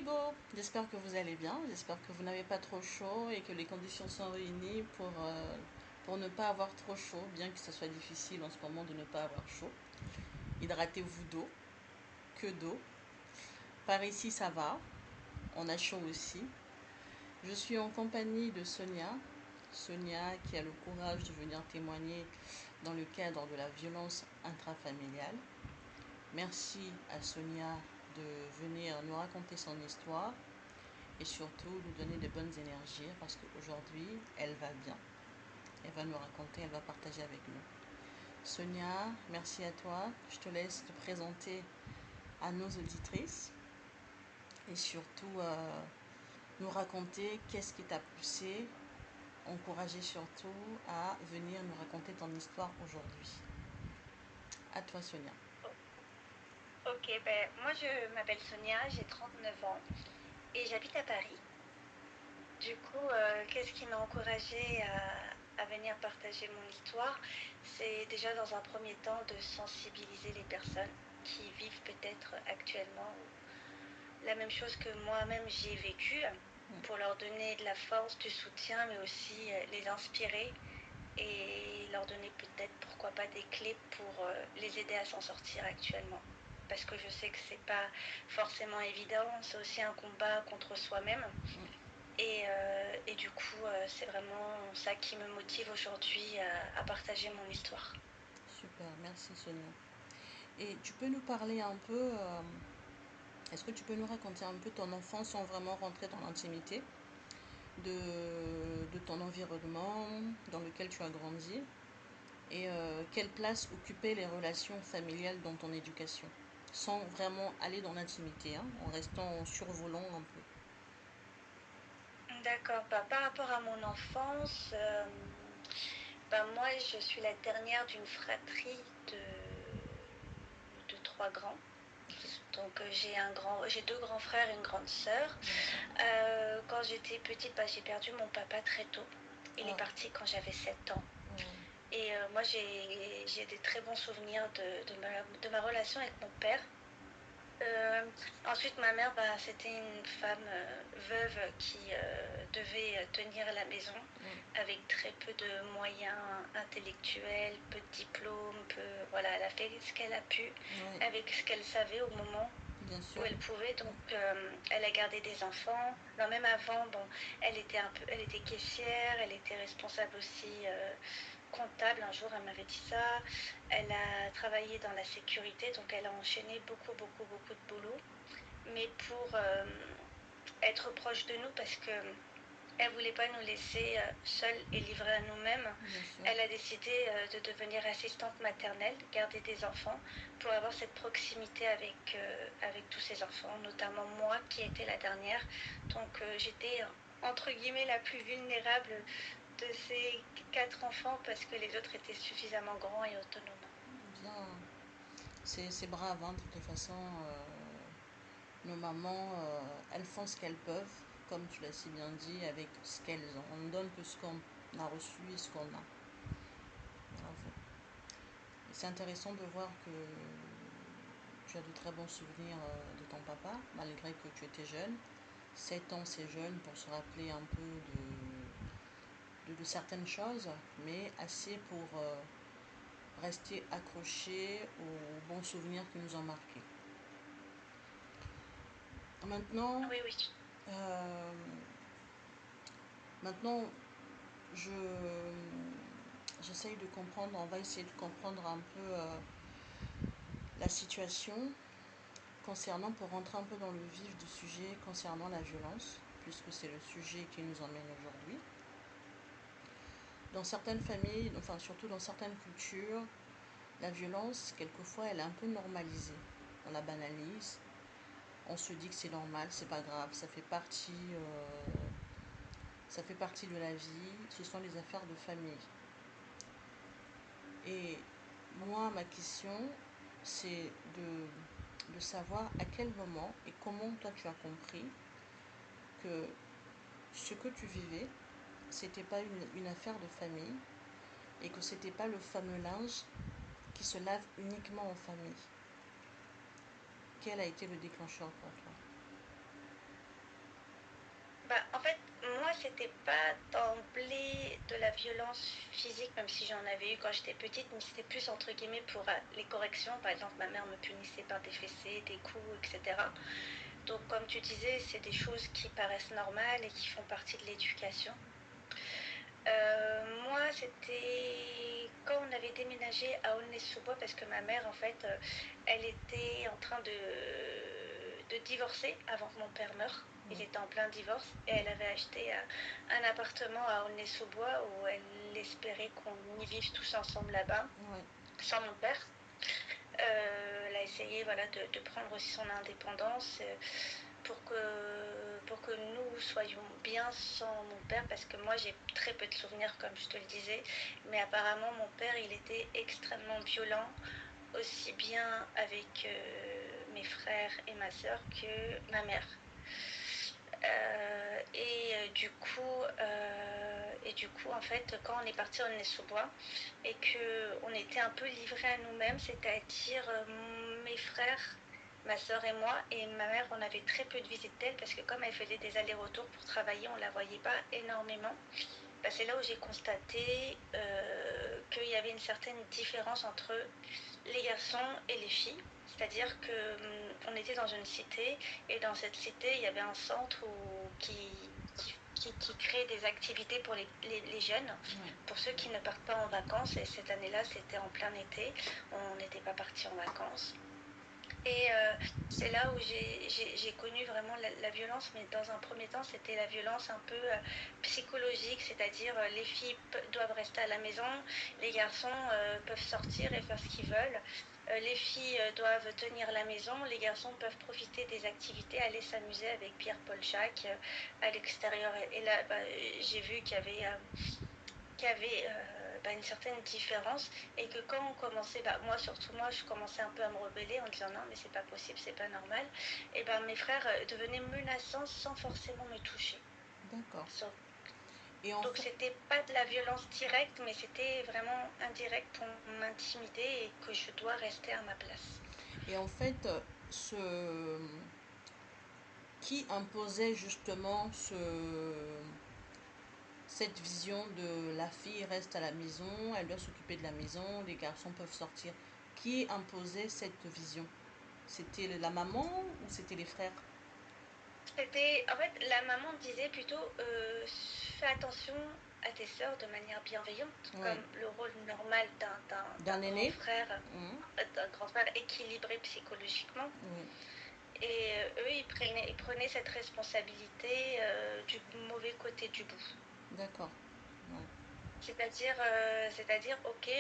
Amigo, j'espère que vous allez bien, j'espère que vous n'avez pas trop chaud et que les conditions sont réunies pour ne pas avoir trop chaud, bien que ce soit difficile en ce moment de ne pas avoir chaud. Hydratez-vous d'eau, que d'eau. Par ici ça va, on a chaud aussi. Je suis en compagnie de Sonia, Sonia qui a le courage de venir témoigner dans le cadre de la violence intrafamiliale. Merci à Sonia de venir nous raconter son histoire et surtout nous donner de bonnes énergies parce qu'aujourd'hui, elle va bien. Elle va nous raconter, elle va partager avec nous. Sonia, merci à toi. Je te laisse te présenter à nos auditrices et surtout nous raconter qu'est-ce qui t'a poussé, encouragé surtout à venir nous raconter ton histoire aujourd'hui. À toi, Sonia. Ok, moi je m'appelle Sonia, j'ai 39 ans et j'habite à Paris. Du coup, qu'est-ce qui m'a encouragée à venir partager mon histoire? C'est déjà dans un premier temps de sensibiliser les personnes qui vivent peut-être actuellement la même chose que moi-même j'ai vécu, pour leur donner de la force, du soutien, mais aussi les inspirer et leur donner peut-être, pourquoi pas, des clés pour les aider à s'en sortir actuellement. Parce que je sais que c'est pas forcément évident, c'est aussi un combat contre soi-même. Et du coup, c'est vraiment ça qui me motive aujourd'hui à partager mon histoire. Super, merci Sonia. Et tu peux nous parler un peu, est-ce que tu peux nous raconter un peu ton enfance sans vraiment rentrer dans l'intimité de ton environnement dans lequel tu as grandi et quelle place occupaient les relations familiales dans ton éducation sans vraiment aller dans l'intimité, hein, en restant en survolant un peu. D'accord, par rapport à mon enfance, moi je suis la dernière d'une fratrie de trois grands. Donc j'ai deux grands frères et une grande sœur. Quand j'étais petite, j'ai perdu mon papa très tôt. Il est Ah, parti quand j'avais 7 ans. Et moi j'ai des très bons souvenirs de ma relation avec mon père. Ensuite, ma mère, c'était une femme veuve qui devait tenir la maison avec très peu de moyens intellectuels, peu de diplômes, voilà, elle a fait ce qu'elle a pu oui, avec ce qu'elle savait au moment bien où sûr. elle pouvait. Donc, elle a gardé des enfants. Non, même avant, elle était caissière, elle était responsable aussi comptable. Un jour, elle m'avait dit ça. Elle a travaillé dans la sécurité, donc elle a enchaîné beaucoup, beaucoup, beaucoup de boulot. Mais pour être proche de nous, parce que elle voulait pas nous laisser seuls et livrés à nous-mêmes. Bien sûr. Elle a décidé de devenir assistante maternelle, garder des enfants, pour avoir cette proximité avec tous ces enfants, notamment moi qui étais la dernière. Donc j'étais entre guillemets la plus vulnérable de ces 4 enfants parce que les autres étaient suffisamment grands et autonomes. Bien, c'est brave, hein, de toute façon. Nos mamans, elles font ce qu'elles peuvent, comme tu l'as si bien dit, avec ce qu'elles ont. On ne donne que ce qu'on a reçu et ce qu'on a. Bravo. Et c'est intéressant de voir que tu as de très bons souvenirs de ton papa, malgré que tu étais jeune. 7 ans, c'est jeune pour se rappeler un peu de certaines choses, mais assez pour rester accroché aux bons souvenirs qui nous ont marqués. Maintenant, Oui, oui. euh, maintenant je j'essaye de comprendre, on va essayer de comprendre un peu la situation concernant, pour rentrer un peu dans le vif du sujet concernant la violence, puisque c'est le sujet qui nous emmène aujourd'hui. Dans certaines familles, enfin surtout dans certaines cultures, la violence, quelquefois, elle est un peu normalisée. On la banalise, on se dit que c'est normal, c'est pas grave, ça fait partie de la vie, ce sont les affaires de famille. Et moi, ma question, c'est de savoir à quel moment et comment toi tu as compris que ce que tu vivais, c'était pas une affaire de famille et que c'était pas le fameux linge qui se lave uniquement en famille. Quel a été le déclencheur pour toi? Bah, en fait, moi, c'était pas d'emblée de la violence physique, même si j'en avais eu quand j'étais petite, mais c'était plus entre guillemets pour les corrections. Par exemple, ma mère me punissait par des fessées, des coups, etc. Donc, comme tu disais, c'est des choses qui paraissent normales et qui font partie de l'éducation. Moi, c'était quand on avait déménagé à Aulnay-sous-Bois, parce que ma mère, en fait, elle était en train de divorcer avant que mon père meure. Il était en plein divorce et elle avait acheté un appartement à Aulnay-sous-Bois où elle espérait qu'on y vive tous ensemble là-bas, Ouais. sans mon père. Elle a essayé voilà, de prendre aussi son indépendance pour que nous soyons bien sans mon père, parce que moi j'ai très peu de souvenirs comme je te le disais, mais apparemment mon père il était extrêmement violent, aussi bien avec mes frères et ma soeur que ma mère. Du coup, en fait, quand on est parti en Aulnay-sous-Bois et qu'on était un peu livrés à nous-mêmes, c'est-à-dire mes frères, ma soeur et moi, et ma mère, on avait très peu de visites d'elle parce que comme elle faisait des allers-retours pour travailler, on ne la voyait pas énormément. Bah, c'est là où j'ai constaté qu'il y avait une certaine différence entre les garçons et les filles. C'est-à-dire qu'on était dans une cité et dans cette cité, il y avait un centre qui crée des activités pour les jeunes, pour ceux qui ne partent pas en vacances. Et cette année-là, c'était en plein été. On n'était pas partis en vacances. Et c'est là où j'ai connu vraiment la violence, mais dans un premier temps, c'était la violence un peu psychologique, c'est-à-dire les filles doivent rester à la maison, les garçons peuvent sortir et faire ce qu'ils veulent. Les filles doivent tenir la maison, les garçons peuvent profiter des activités, aller s'amuser avec Pierre-Paul Jacques à l'extérieur. Et là, bah, j'ai vu qu'il y avait une certaine différence et que quand on commençait, moi surtout moi, je commençais un peu à me rebeller en disant non mais c'est pas possible, c'est pas normal, et mes frères devenaient menaçants sans forcément me toucher. D'accord. Donc c'était pas de la violence directe, mais c'était vraiment indirect pour m'intimider et que je dois rester à ma place. Et en fait, qui imposait justement cette vision de la fille reste à la maison, elle doit s'occuper de la maison, les garçons peuvent sortir. Qui imposait cette vision? C'était la maman ou c'était les frères? En fait, la maman disait plutôt fais attention à tes sœurs de manière bienveillante, Oui. comme le rôle normal d'un grand aîné. frère, d'un grand frère équilibré psychologiquement. Oui. Et eux, ils prenaient cette responsabilité du mauvais côté du bout. D'accord. Ouais. C'est-à-dire, ok,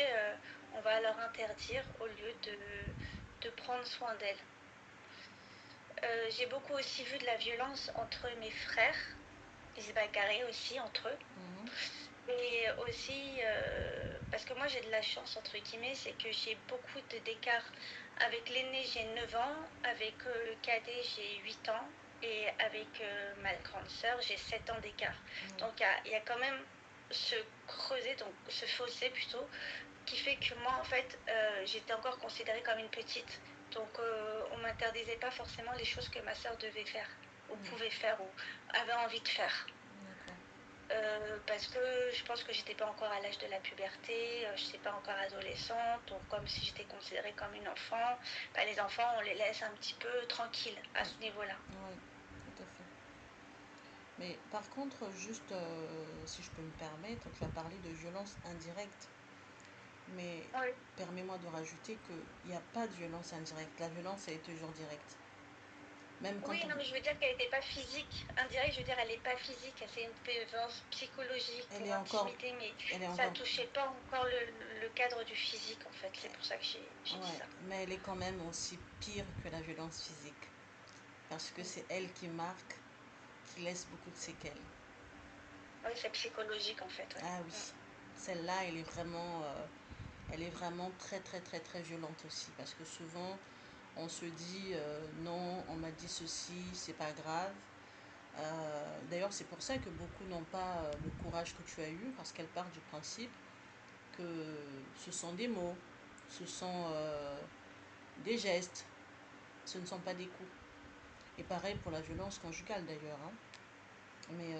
on va leur interdire au lieu de prendre soin d'elles. J'ai beaucoup aussi vu de la violence entre mes frères. Ils se bagarraient aussi entre eux. Et aussi, parce que moi j'ai de la chance, entre guillemets, c'est que j'ai beaucoup d'écart. Avec l'aîné, j'ai 9 ans, avec le cadet, j'ai 8 ans, et avec ma grande sœur, j'ai 7 ans d'écart. Donc il y a quand même ce creuset, donc ce fossé plutôt, qui fait que moi, en fait, j'étais encore considérée comme une petite. Donc on m'interdisait pas forcément les choses que ma sœur devait faire, ou pouvait faire, ou avait envie de faire. Parce que je pense que j'étais pas encore à l'âge de la puberté, je n'étais pas encore adolescente, donc comme si j'étais considérée comme une enfant, les enfants on les laisse un petit peu tranquilles à ce niveau-là. Oui, tout à fait. Mais par contre, juste si je peux me permettre, tu as parlé de violence indirecte, mais permets-moi de rajouter qu'il n'y a pas de violence indirecte, la violence elle est toujours directe. Même quand oui, non, mais je veux dire qu'elle n'était pas physique. Indirecte, je veux dire, elle n'est pas physique. C'est une violence psychologique pour intimider, mais ça ne touchait pas encore le cadre du physique, en fait. C'est pour ça que j'ai dit ça. Mais elle est quand même aussi pire que la violence physique. Parce que c'est elle qui marque, qui laisse beaucoup de séquelles. Oui, c'est psychologique, en fait. Ouais. Ah oui. Celle-là, elle est vraiment très, très, très, très violente aussi. Parce que souvent, on se dit non, on m'a dit ceci, c'est pas grave. D'ailleurs, c'est pour ça que beaucoup n'ont pas le courage que tu as eu, parce qu'elles partent du principe que ce sont des mots, ce sont des gestes, ce ne sont pas des coups. Et pareil pour la violence conjugale d'ailleurs. Hein. mais,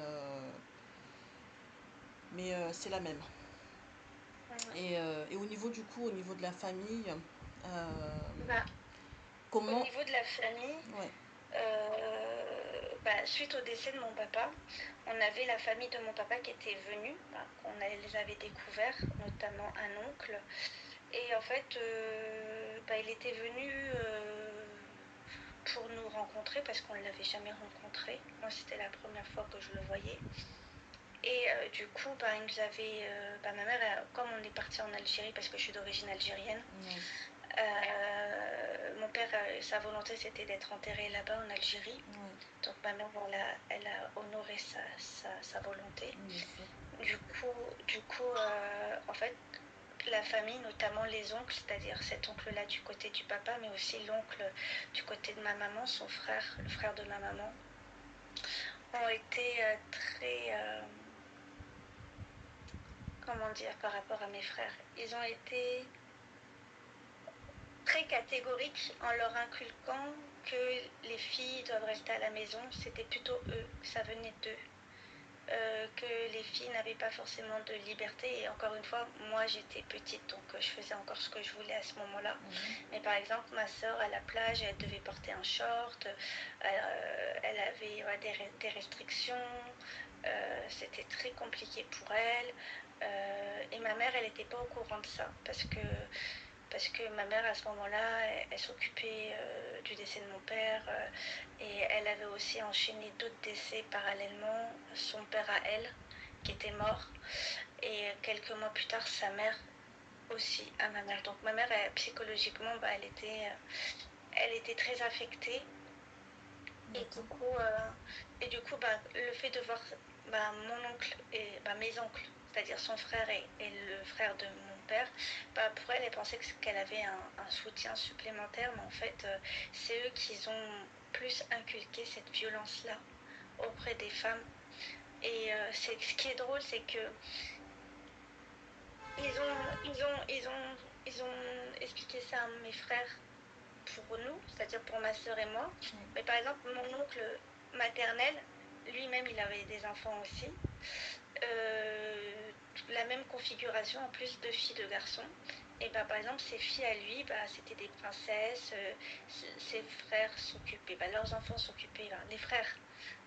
c'est la même. Mhm. Et au niveau du coup, au niveau de la famille, Bah, au comment... niveau de la famille, Ouais. suite au décès de mon papa, on avait la famille de mon papa qui était venue, les avait découverts, notamment un oncle. Et en fait, il était venu pour nous rencontrer parce qu'on ne l'avait jamais rencontré. Moi, c'était la première fois que je le voyais. Et du coup, il nous avait. Ma mère, comme on est parti en Algérie parce que je suis d'origine algérienne, Ouais. mon père, sa volonté c'était d'être enterré là-bas en Algérie. Ouais. Donc ma mère, elle a honoré sa volonté. Bien sûr. Du coup en fait, la famille, notamment les oncles, c'est-à-dire cet oncle-là du côté du papa, mais aussi l'oncle du côté de ma maman, son frère, le frère de ma maman, ont été très... comment dire par rapport à mes frères. Ils ont été très catégoriques en leur inculquant que les filles doivent rester à la maison. C'était plutôt eux, ça venait d'eux. Que les filles n'avaient pas forcément de liberté. Et encore une fois, moi j'étais petite, donc je faisais encore ce que je voulais à ce moment-là. Mais par exemple, ma soeur à la plage, elle devait porter un short, elle avait des restrictions, c'était très compliqué pour elle. Et ma mère, elle n'était pas au courant de ça, parce que ma mère, à ce moment-là, elle s'occupait du décès de mon père et elle avait aussi enchaîné d'autres décès parallèlement. Son père à elle, qui était mort, et quelques mois plus tard, sa mère aussi à ma mère. Donc ma mère, psychologiquement, elle était très affectée. Et du coup, le fait de voir mon oncle et mes oncles, c'est-à-dire son frère et le frère de mon père, pour elle, elle pensait qu'elle avait un soutien supplémentaire, mais en fait, c'est eux qui ont plus inculqué cette violence-là auprès des femmes. Et ce qui est drôle, c'est que ils ont expliqué ça à mes frères pour nous, c'est-à-dire pour ma sœur et moi. Mais par exemple, mon oncle maternel, lui-même, il avait des enfants aussi. La même configuration, en plus de filles, de garçons. Et par exemple, ses filles à lui, c'était des princesses. Ses frères s'occupaient, leurs enfants s'occupaient, les frères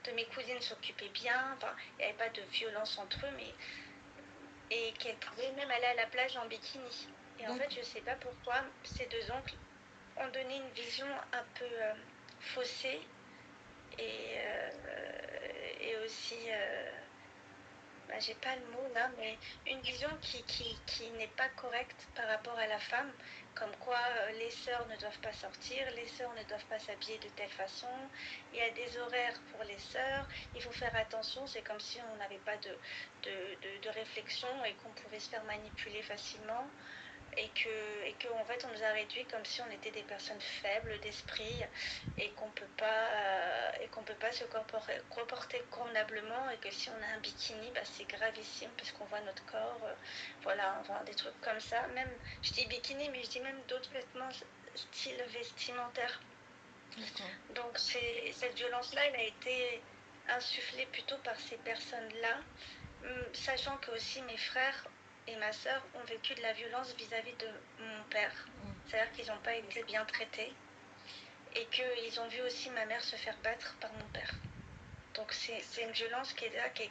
de mes cousines s'occupaient bien. Il n'y avait pas de violence entre eux, et qu'elles pouvaient même aller à la plage en bikini. Et en fait, je ne sais pas pourquoi ces deux oncles ont donné une vision un peu faussée et aussi, j'ai pas le mot là, mais une vision qui n'est pas correcte par rapport à la femme, comme quoi les sœurs ne doivent pas sortir, les sœurs ne doivent pas s'habiller de telle façon, il y a des horaires pour les sœurs, il faut faire attention, c'est comme si on n'avait pas de réflexion et qu'on pouvait se faire manipuler facilement. Et que en fait on nous a réduits comme si on était des personnes faibles d'esprit et qu'on peut pas se comporter convenablement, et que si on a un bikini, c'est gravissime parce qu'on voit notre corps, voilà, enfin des trucs comme ça. Même, je dis bikini, mais je dis même d'autres vêtements style vestimentaire. Donc cette violence-là, elle a été insufflée plutôt par ces personnes-là, sachant que aussi mes frères et ma sœur ont vécu de la violence vis-à-vis de mon père. C'est-à-dire qu'ils n'ont pas été bien traités et qu'ils ont vu aussi ma mère se faire battre par mon père. Donc c'est une violence qui est là, qui a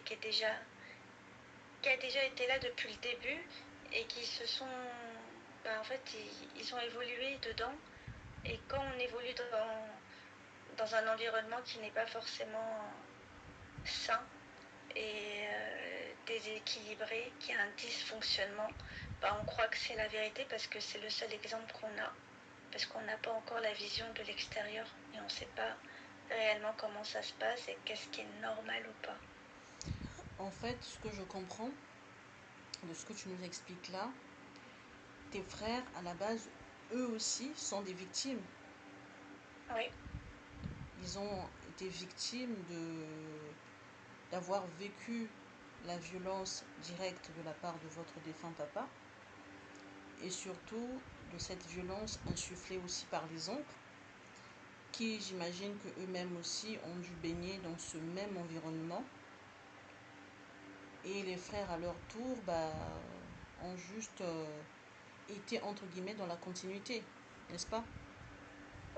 déjà été là depuis le début, et qui se sont... en fait, ils ont évolué dedans. Et quand on évolue dans un environnement qui n'est pas forcément sain et déséquilibré, qui a un dysfonctionnement, on croit que c'est la vérité parce que c'est le seul exemple qu'on a, parce qu'on n'a pas encore la vision de l'extérieur et on ne sait pas réellement comment ça se passe et qu'est-ce qui est normal ou pas. En fait, ce que je comprends de ce que tu nous expliques là, tes frères, à la base, eux aussi sont des victimes. Oui. Ils ont été victimes d'avoir vécu la violence directe de la part de votre défunt papa, et surtout de cette violence insufflée aussi par les oncles, qui, j'imagine que eux-mêmes aussi ont dû baigner dans ce même environnement Et les frères, à leur tour, bah, ont juste été, entre guillemets, dans la continuité, n'est-ce pas?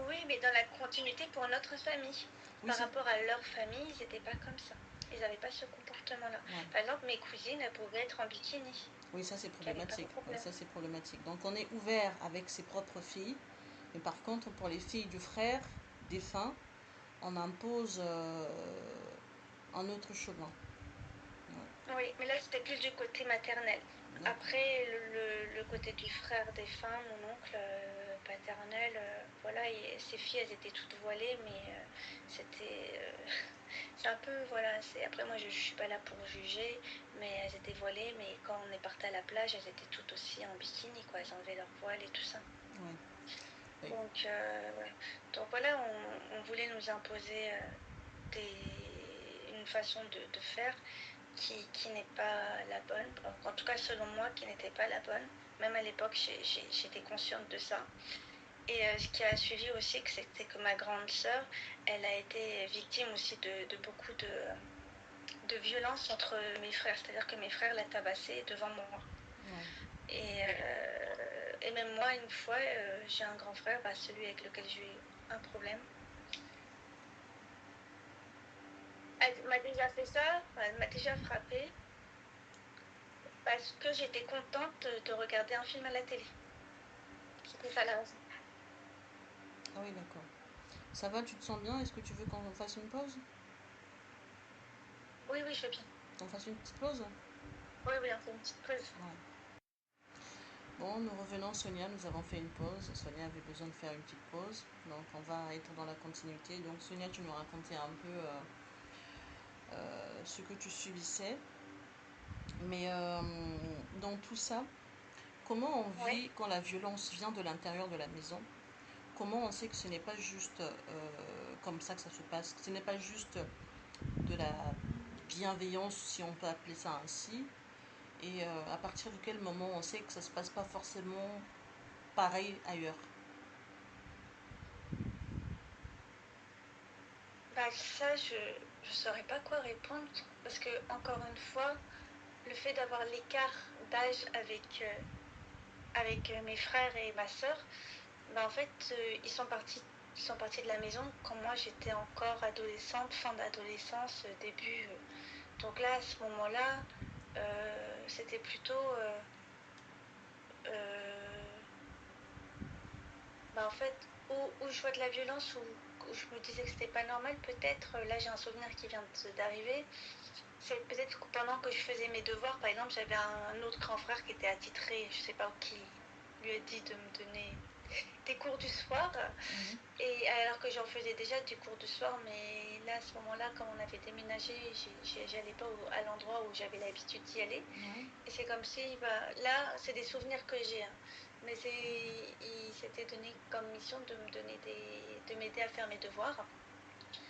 Oui, mais dans la continuité pour notre famille. Oui, Par c'est... rapport à leur famille, ils n'étaient pas comme ça. Ils n'avaient pas ce comportement-là. Ouais. Par exemple, mes cousines, elles pouvaient être en bikini. Oui, ça c'est Il n'y avait pas de problématique. Ouais, problème. ça c'est problématique. Donc on est ouvert avec ses propres filles, mais par contre pour les filles du frère défunt, on impose un autre chemin. Ouais. Oui, mais là, c'était plus du côté maternel. D'accord. Après, le côté du frère défunt, mon oncle paternel, voilà, ses filles, elles étaient toutes voilées, mais c'était... c'est un peu, voilà, après moi, je suis pas là pour juger, mais elles étaient voilées, mais quand on est parti à la plage, elles étaient toutes aussi en bikini, quoi, elles enlevaient leur voile et tout ça. Ouais. Oui. Donc voilà, on voulait nous imposer une façon de faire qui n'est pas la bonne, en tout cas selon moi, qui n'était pas la bonne. Même à l'époque, j'étais consciente de ça. Et ce qui a suivi aussi, c'était que ma grande sœur, elle a été victime aussi de beaucoup de violence entre mes frères. C'est-à-dire que mes frères la tabassaient devant moi. Ouais. Et même moi, une fois, j'ai un grand frère, celui avec lequel j'ai eu un problème. Elle m'a déjà fait ça, elle m'a déjà frappée parce que j'étais contente de regarder un film à la télé. C'était ça la raison. Ah oui, d'accord. Ça va, tu te sens bien? Est-ce que tu veux qu'on fasse une pause? Oui, oui, je veux bien. Qu'on fasse une petite pause? Oui, oui, on fait une petite pause. Ouais. Bon, nous revenons, Sonia, nous avons fait une pause. Sonia avait besoin de faire une petite pause. Donc on va être dans la continuité. Donc Sonia, tu nous racontais un peu ce que tu subissais. Mais dans tout ça, comment on Oui. vit quand la violence vient de l'intérieur de la maison? Comment on sait que ce n'est pas juste comme ça que ça se passe? Ce n'est pas juste de la bienveillance, si on peut appeler ça ainsi. Et à partir de quel moment on sait que ça ne se passe pas forcément pareil ailleurs? Ça, je ne saurais pas quoi répondre parce que, encore une fois, le fait d'avoir l'écart d'âge avec mes frères et ma sœur, en fait, ils sont partis de la maison quand moi j'étais encore adolescente, fin d'adolescence, début. Donc là, à ce moment-là, c'était plutôt en fait, où je vois de la violence, où je me disais que c'était pas normal, peut-être, là j'ai un souvenir qui vient d'arriver, c'est peut-être que pendant que je faisais mes devoirs, par exemple, j'avais un autre grand frère qui était attitré, je sais pas qui lui a dit de me donner des cours du soir, et alors que j'en faisais déjà des cours du soir, mais là à ce moment-là, comme on avait déménagé, j'allais pas à l'endroit où j'avais l'habitude d'y aller, et c'est comme si, là c'est des souvenirs que j'ai, hein. Mais il s'était donné comme mission de de m'aider à faire mes devoirs.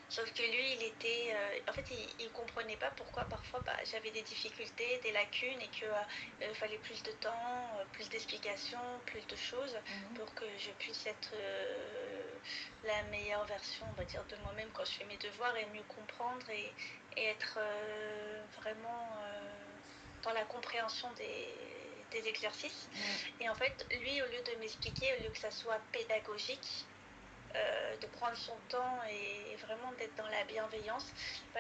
Sauf que lui, il était, en fait, il comprenait pas pourquoi parfois j'avais des difficultés, des lacunes et que fallait plus de temps, plus d'explications, plus de choses pour que je puisse être la meilleure version, on va dire, de moi-même quand je fais mes devoirs et mieux comprendre et être vraiment dans la compréhension des exercices. Et en fait, lui, au lieu de m'expliquer, au lieu que ça soit pédagogique, de prendre son temps et vraiment d'être dans la bienveillance,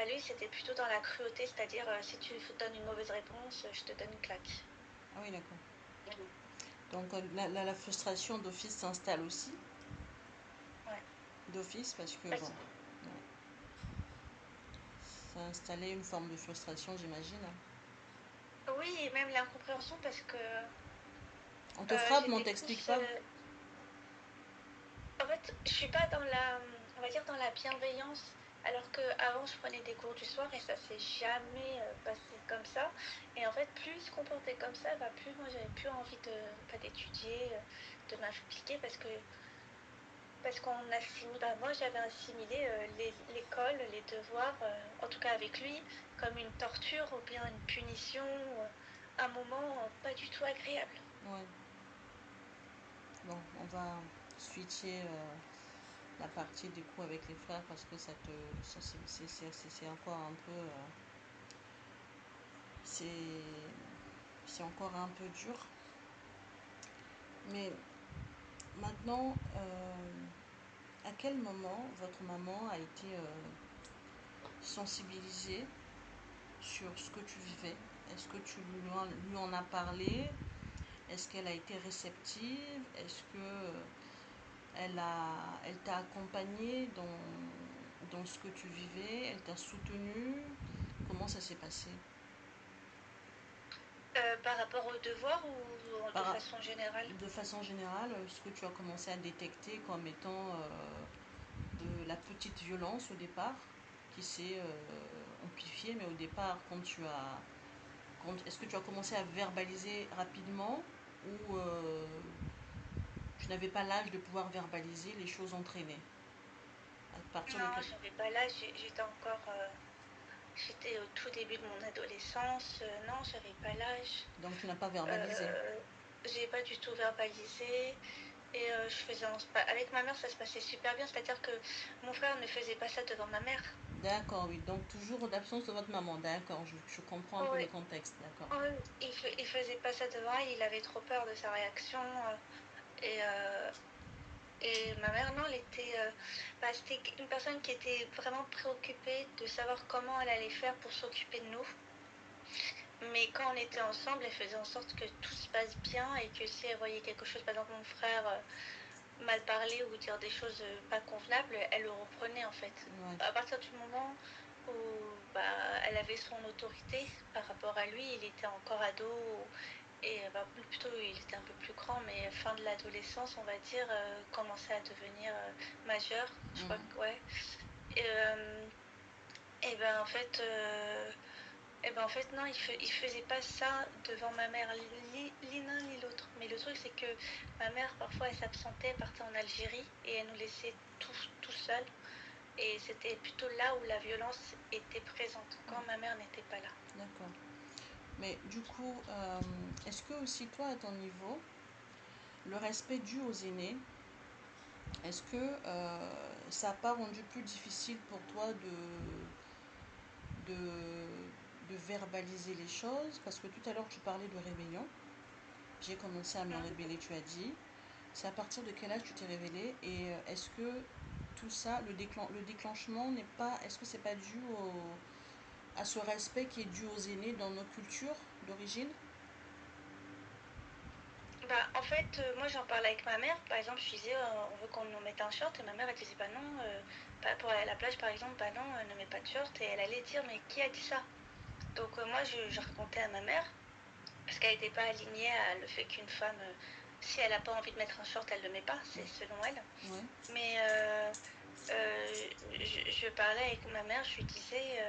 lui, c'était plutôt dans la cruauté, c'est-à-dire si tu donnes une mauvaise réponse, je te donne une claque. Ah oui, d'accord. Donc la frustration d'office s'installe aussi. Ouais. D'office, parce que bon, ça a installé une forme de frustration, j'imagine. Oui, et même l'incompréhension parce que on te frappe, mais on j'étais t'explique plus, pas. En fait, je suis pas dans la, on va dire dans la bienveillance, alors qu'avant je prenais des cours du soir et ça s'est jamais passé comme ça. Et en fait, plus il se comportait comme ça, plus moi j'avais plus envie d'étudier, de m'impliquer parce qu'on assimile, moi j'avais assimilé l'école, les devoirs, en tout cas avec lui, comme une torture ou bien une punition, un moment pas du tout agréable. Ouais. Bon, on va switcher la partie du coup avec les frères parce que c'est encore un peu c'est, c'est encore un peu dur. Mais maintenant, à quel moment votre maman a été sensibilisée sur ce que tu vivais? Est-ce que tu lui en as parlé? Est-ce qu'elle a été réceptive? Est-ce que elle t'a accompagné dans ce que tu vivais? Elle t'a soutenu? Comment ça s'est passé? Par rapport aux devoirs ou de Par, façon générale? de façon générale, ce que tu as commencé à détecter comme étant de la petite violence au départ, qui s'est amplifiée, mais au départ, est-ce que tu as commencé à verbaliser rapidement ou tu n'avais pas l'âge de pouvoir verbaliser les choses entraînées? À partir de Non, quel... j'avais pas l'âge, j'étais encore. J'étais au tout début de mon adolescence. Non, j'avais pas l'âge. Donc tu n'as pas verbalisé. Euh, j'ai pas du tout verbalisé. Et je faisais avec ma mère, ça se passait super bien. C'est-à-dire que mon frère ne faisait pas ça devant ma mère. D'accord, oui. Donc toujours l'absence de votre maman. D'accord, je comprends un peu le Ouais, contexte. D'accord. ouais, il faisait pas ça devant elle. Il avait trop peur de sa réaction. Et, euh, et ma mère, non, c'était une personne qui était vraiment préoccupée de savoir comment elle allait faire pour s'occuper de nous. Mais quand on était ensemble, elle faisait en sorte que tout se passe bien et que si elle voyait quelque chose, par exemple mon frère mal parler ou dire des choses pas convenables, elle le reprenait en fait. Ouais. À partir du moment où bah, elle avait son autorité par rapport à lui, il était encore ado et plutôt il était un peu plus grand, mais fin de l'adolescence, on va dire, commençait à devenir majeur, je crois que ouais. Et ben en fait. En fait, non, il faisait pas ça devant ma mère, ni l'un ni l'autre. Mais le truc, c'est que ma mère, parfois, elle s'absentait, elle partait en Algérie et elle nous laissait tout seuls. Et c'était plutôt là où la violence était présente, quand ma mère n'était pas là. D'accord. Mais du coup, est-ce que aussi toi, à ton niveau, le respect dû aux aînés, est-ce que ça n'a pas rendu plus difficile pour toi de, de verbaliser les choses? Parce que tout à l'heure, tu parlais de rébellion. J'ai commencé à me Hein. révéler, tu as dit. C'est à partir de quel âge tu t'es révélé? Et est-ce que tout ça, le déclenchement n'est pas, est-ce que c'est pas dû à ce respect qui est dû aux aînés dans nos cultures d'origine? En fait, moi j'en parlais avec ma mère. Par exemple, je disais, on veut qu'on nous mette un short. Et ma mère, elle disait, bah non, pas pour aller à la plage par exemple, bah non, ne mets pas de short. Et elle allait dire, mais qui a dit ça? Donc moi, je racontais à ma mère. Parce qu'elle n'était pas alignée à le fait qu'une femme, si elle n'a pas envie de mettre un short, elle ne le met pas, c'est selon elle. Ouais. Mais je parlais avec ma mère, je lui disais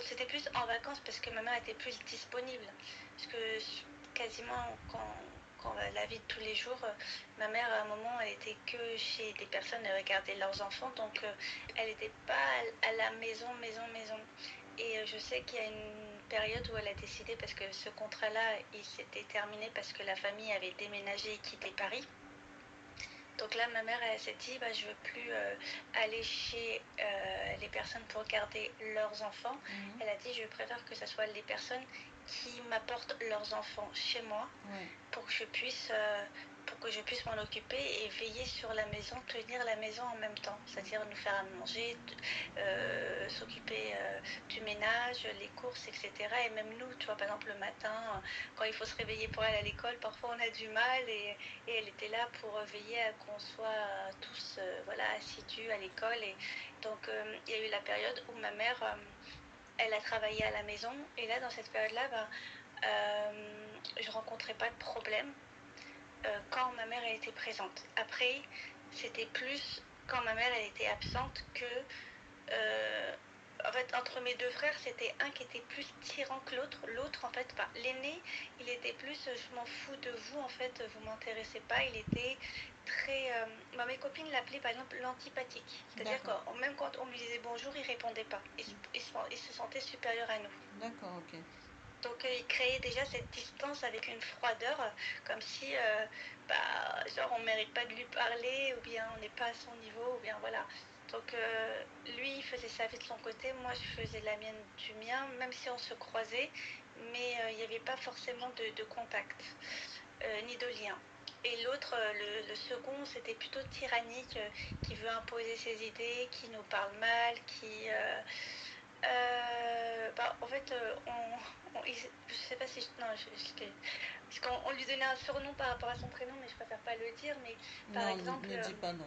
c'était plus en vacances parce que ma mère était plus disponible. Parce que quasiment quand la vie de tous les jours, ma mère à un moment elle était que chez des personnes, elle regardait leurs enfants, donc elle n'était pas à la maison. Et je sais qu'il y a une période où elle a décidé, parce que ce contrat-là, il s'était terminé parce que la famille avait déménagé et quitté Paris. Donc là, ma mère, elle s'est dit, bah, je veux plus aller chez les personnes pour garder leurs enfants. Elle a dit, je préfère que ce soit les personnes qui m'apportent leurs enfants chez moi Ouais. pour que je puisse m'en occuper et veiller sur la maison, tenir la maison en même temps. C'est-à-dire nous faire à manger, s'occuper du ménage, les courses, etc. Et même nous, tu vois, par exemple, le matin, quand il faut se réveiller pour aller à l'école, parfois on a du mal et elle était là pour veiller à qu'on soit tous voilà, assidus à l'école. Et donc, il y a eu la période où ma mère, elle a travaillé à la maison. Et là, dans cette période-là, je rencontrais pas de problème quand ma mère elle était présente. Après, c'était plus quand ma mère elle était absente que en fait, entre mes deux frères, c'était un qui était plus tyran que l'autre. L'autre, en fait, l'aîné, il était plus je m'en fous de vous, en fait, vous m'intéressez pas. Il était très. Mes copines l'appelaient par exemple l'antipathique. C'est-à-dire que même quand on lui disait bonjour, il répondait pas. Il se sentait supérieur à nous. D'accord, ok. Donc il créait déjà cette distance avec une froideur, comme si genre on ne mérite pas de lui parler, ou bien on n'est pas à son niveau, ou bien voilà. Donc lui, il faisait sa vie de son côté, moi je faisais la mienne du mien, même si on se croisait, mais il n'y avait pas forcément de contact, ni de lien. Et l'autre, le second, c'était plutôt tyrannique, qui veut imposer ses idées, qui nous parle mal, qui... en fait, je sais pas si... Non, parce qu'on lui donnait un surnom par rapport à son prénom, mais je préfère pas le dire. Mais par Non, exemple... ne dis pas non.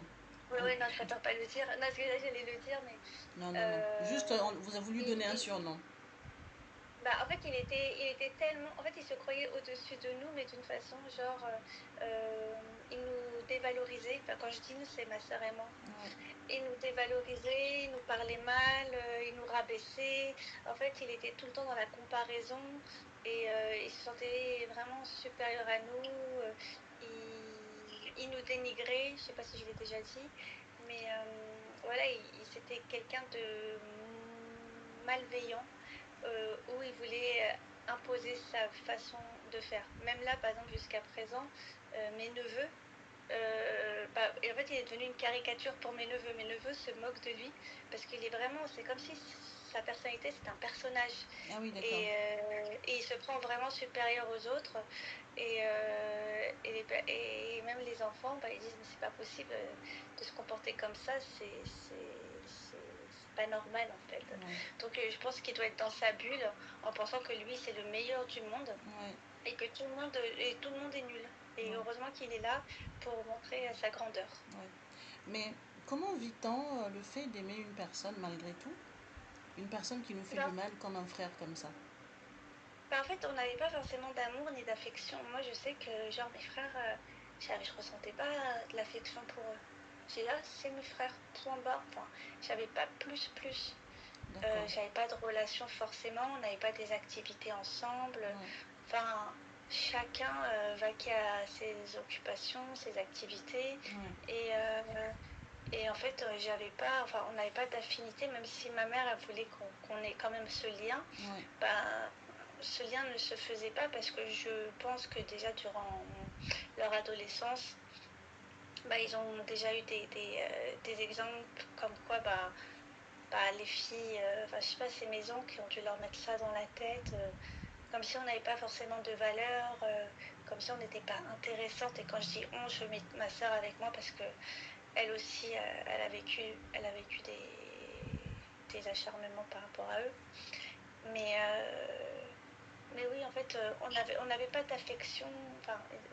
Oui, non, je préfère pas le dire. Non, parce que là, j'allais le dire, mais... Non, non, non. Juste, vous avez voulu donner un surnom. En fait, il était tellement... En fait, il se croyait au-dessus de nous, mais d'une façon, genre... il nous dévalorisait. Enfin, quand je dis nous, c'est ma sœur et moi. Ouais. Il nous dévalorisait, il nous parlait mal, il nous rabaissait. En fait, il était tout le temps dans la comparaison et il se sentait vraiment supérieur à nous. Il nous dénigrait, je sais pas si je l'ai déjà dit, mais voilà, c'était quelqu'un de malveillant où il voulait imposer sa façon de faire. Même là, par exemple, jusqu'à présent, mes neveux, et en fait, il est devenu une caricature pour mes neveux. Mes neveux se moquent de lui parce qu'il est vraiment, c'est comme si sa personnalité c'était un personnage. Ah oui, d'accord. Et il se prend vraiment supérieur aux autres. Et même les enfants, ils disent mais c'est pas possible de se comporter comme ça, c'est pas normal en fait. Ouais. Donc je pense qu'il doit être dans sa bulle en pensant que lui c'est le meilleur du monde. Ouais. Et que tout le monde est nul. Et Ouais. heureusement qu'il est là pour montrer sa grandeur. Ouais. Mais comment vit-on le fait d'aimer une personne malgré tout? Une personne qui nous fait du mal comme un frère comme ça? En fait, on n'avait pas forcément d'amour ni d'affection. Moi, je sais que, genre, mes frères, je ressentais pas de l'affection pour eux. J'ai là, c'est mes frères, point barre. Enfin, j'avais pas plus. J'avais pas de relation forcément, on n'avait pas des activités ensemble. Ouais. Enfin, chacun vaquait à ses occupations, ses activités. Ouais. Et en fait, on n'avait pas d'affinité, même si ma mère elle voulait qu'on ait quand même ce lien. Ouais. Ce lien ne se faisait pas parce que je pense que déjà durant leur adolescence, ils ont déjà eu des exemples comme quoi les filles, je sais pas, ces maisons qui ont dû leur mettre ça dans la tête, comme si on n'avait pas forcément de valeur, comme si on n'était pas intéressante. Et quand je dis on, je mets ma soeur avec moi parce que elle aussi, elle a vécu des acharnements par rapport à eux. Mais oui, en fait, on n'avait pas d'affection,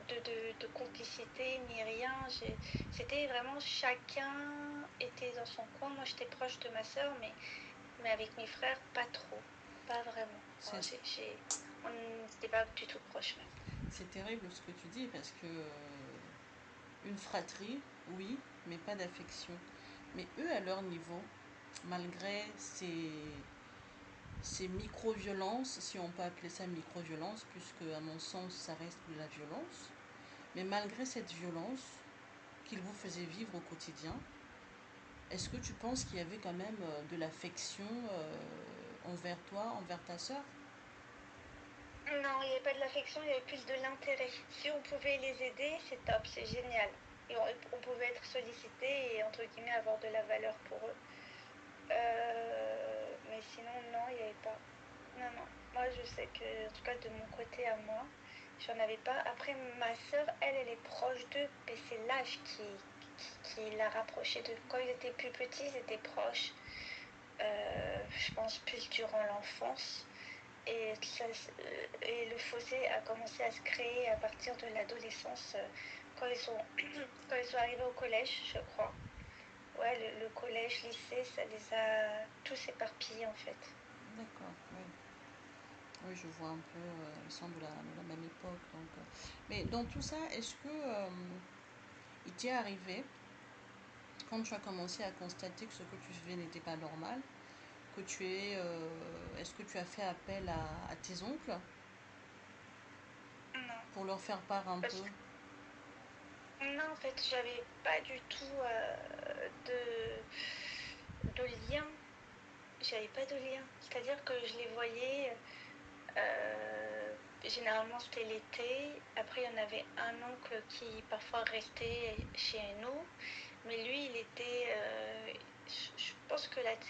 de complicité, ni rien. C'était vraiment chacun était dans son coin. Moi, j'étais proche de ma sœur, mais avec mes frères, pas trop. Pas vraiment. On n'était pas du tout proches même. C'est terrible ce que tu dis parce que une fratrie, oui, mais pas d'affection. Mais eux, à leur niveau, malgré ces micro-violences, si on peut appeler ça micro-violence, puisque à mon sens, ça reste de la violence, mais malgré cette violence qu'ils vous faisaient vivre au quotidien, est-ce que tu penses qu'il y avait quand même de l'affection envers toi, envers ta sœur? Non, il n'y avait pas de l'affection, il y avait plus de l'intérêt. Si on pouvait les aider, c'est top, c'est génial. Et on pouvait être sollicité et entre guillemets avoir de la valeur pour eux. Mais sinon, non, il n'y avait pas. Non. Moi, je sais que, en tout cas, de mon côté à moi, j'en avais pas. Après, ma sœur, elle est proche d'eux, mais c'est l'âge qui l'a rapprochée d'eux. Quand ils étaient plus petits, ils étaient proches. Je pense plus durant l'enfance. Et le fossé a commencé à se créer à partir de l'adolescence, quand quand ils sont arrivés au collège, je crois. Ouais, le collège, lycée, ça les a tous éparpillés en fait. D'accord, oui. Oui, je vois un peu, ils sont de la même époque. Donc, mais dans tout ça, est-ce que il t'est arrivé, quand tu as commencé à constater que ce que tu faisais n'était pas normal, que est-ce que tu as fait appel à tes oncles Non. pour leur faire part un peu? Non, en fait, j'avais pas du tout de lien. J'avais pas de lien. C'est-à-dire que je les voyais. Généralement, c'était l'été. Après, il y en avait un oncle qui parfois restait chez nous. Mais lui, il était.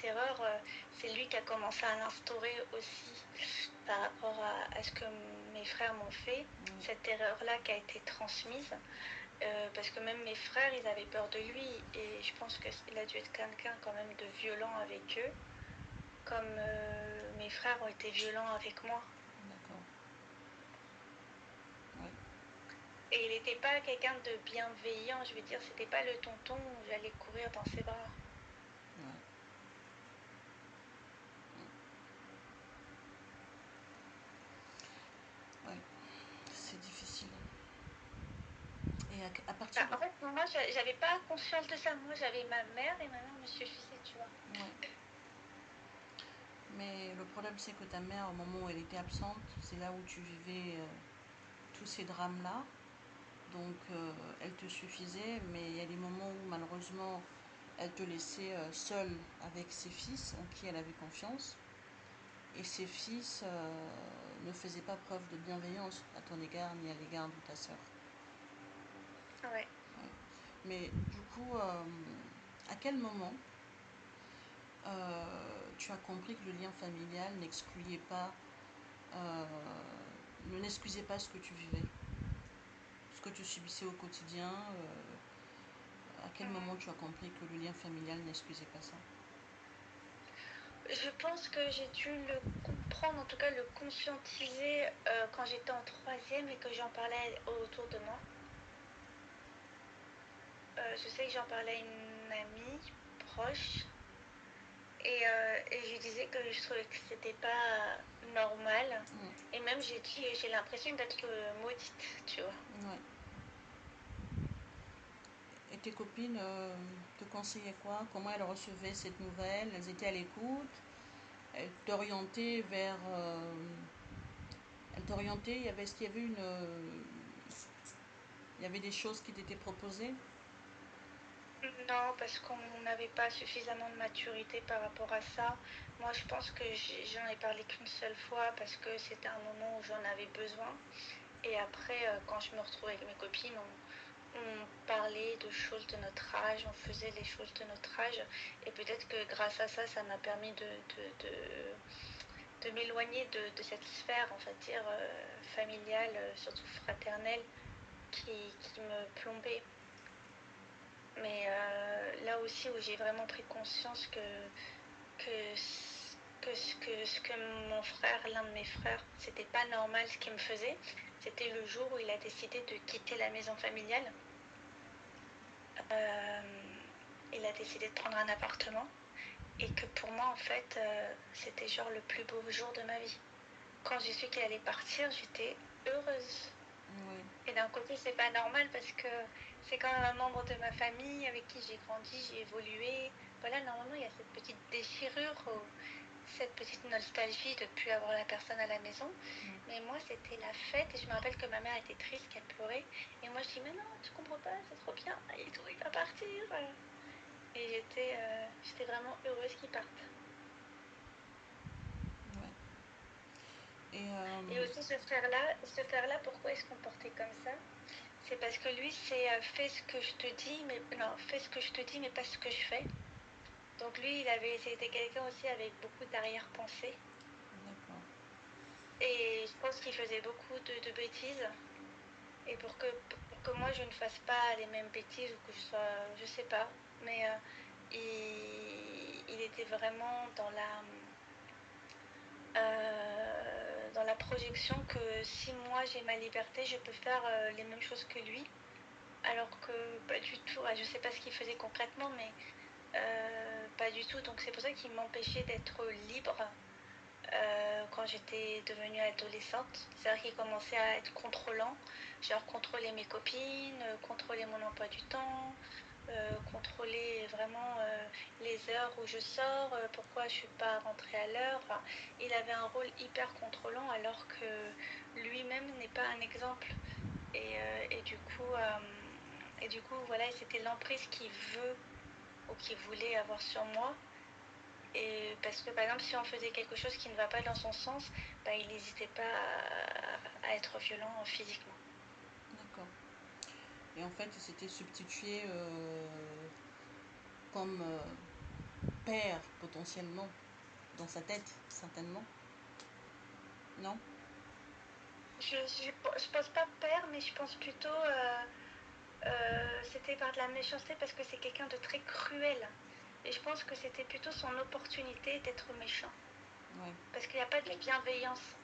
erreur, c'est lui qui a commencé à l'instaurer aussi par rapport à ce que mes frères m'ont fait, cette erreur-là qui a été transmise. Parce que même mes frères, ils avaient peur de lui et je pense qu'il a dû être quelqu'un quand même de violent avec eux, comme mes frères ont été violents avec moi. D'accord. Ouais. Et il n'était pas quelqu'un de bienveillant, je veux dire, c'était pas le tonton où j'allais courir dans ses bras. Ouais. Ouais. C'est difficile. Et à partir En fait, moi, j'avais pas conscience de ça. Moi, j'avais ma mère et ma mère me suffisait, tu vois. Ouais. Mais le problème, c'est que ta mère, au moment où elle était absente, c'est là où tu vivais tous ces drames-là. Donc, elle te suffisait, mais il y a des moments où, malheureusement, elle te laissait seule avec ses fils, en qui elle avait confiance. Et ses fils ne faisaient pas preuve de bienveillance à ton égard, ni à l'égard de ta sœur. Ouais. Ouais. Mais du coup, à quel moment tu as compris que le lien familial n'excluait pas, n'excusait pas ce que tu vivais, ce que tu subissais au quotidien. À quel moment tu as compris que le lien familial n'excusait pas ça? Je pense que j'ai dû le comprendre, en tout cas le conscientiser quand j'étais en troisième et que j'en parlais autour de moi. Je sais que j'en parlais à une amie proche et je lui disais que je trouvais que c'était pas normal. Et même j'ai dit, j'ai l'impression d'être maudite, tu vois. Ouais. Et tes copines te conseillaient quoi? Comment elles recevaient cette nouvelle? Elles étaient à l'écoute? Elles t'orientaient vers... elles t'orientaient, est-ce qu'il y avait une... il y avait des choses qui t'étaient proposées? Non, parce qu'on n'avait pas suffisamment de maturité par rapport à ça. Moi, je pense que j'en ai parlé qu'une seule fois parce que c'était un moment où j'en avais besoin. Et après, quand je me retrouvais avec mes copines, on parlait de choses de notre âge, on faisait les choses de notre âge. Et peut-être que grâce à ça, ça m'a permis de m'éloigner de cette sphère, on va dire, familiale, surtout fraternelle, qui me plombait. Mais là aussi où j'ai vraiment pris conscience ce que mon frère, l'un de mes frères, c'était pas normal ce qu'il me faisait, c'était le jour où il a décidé de quitter la maison familiale. Il a décidé de prendre un appartement et que pour moi en fait c'était genre le plus beau jour de ma vie. Quand j'ai su qu'il allait partir, j'étais heureuse. Oui. Et d'un côté, c'est pas normal parce que c'est quand même un membre de ma famille avec qui j'ai grandi, j'ai évolué. Voilà, normalement, il y a cette petite déchirure, cette petite nostalgie de ne plus avoir la personne à la maison. Mais moi, c'était la fête et je me rappelle que ma mère était triste, qu'elle pleurait. Et moi, je dis, mais non, tu comprends pas, c'est trop bien. Et tout, il va partir. Et j'étais vraiment heureuse qu'il parte. Ouais. Et aussi ce frère-là, pourquoi il se comportait comme ça? C'est parce que lui, c'est fais ce que je te dis, mais non, fais ce que je te dis, mais pas ce que je fais. Donc lui, c'était quelqu'un aussi avec beaucoup d'arrière-pensée. D'accord. Et je pense qu'il faisait beaucoup de bêtises. Et pour que moi, je ne fasse pas les mêmes bêtises ou que je sois, je sais pas, mais il était vraiment dans la projection que si moi j'ai ma liberté, je peux faire les mêmes choses que lui. Alors que pas du tout. Je sais pas ce qu'il faisait concrètement, mais pas du tout. Donc c'est pour ça qu'il m'empêchait d'être libre quand j'étais devenue adolescente. C'est-à-dire qu'il commençait à être contrôlant, genre contrôler mes copines, contrôler mon emploi du temps, contrôler vraiment les heures où je sors, pourquoi je suis pas rentrée à l'heure. Enfin, il avait un rôle hyper contrôlant alors que lui-même n'est pas un exemple. Et du coup, voilà, c'était l'emprise qu'il veut ou qu'il voulait avoir sur moi. Et parce que, par exemple, si on faisait quelque chose qui ne va pas dans son sens, il n'hésitait pas à être violent physiquement. D'accord. Et en fait, il s'était substitué comme père potentiellement dans sa tête, certainement. Non? Je pense pas père, mais je pense plutôt c'était par de la méchanceté parce que c'est quelqu'un de très cruel. Et je pense que c'était plutôt son opportunité d'être méchant. Ouais. Parce qu'il n'y a pas de bienveillance.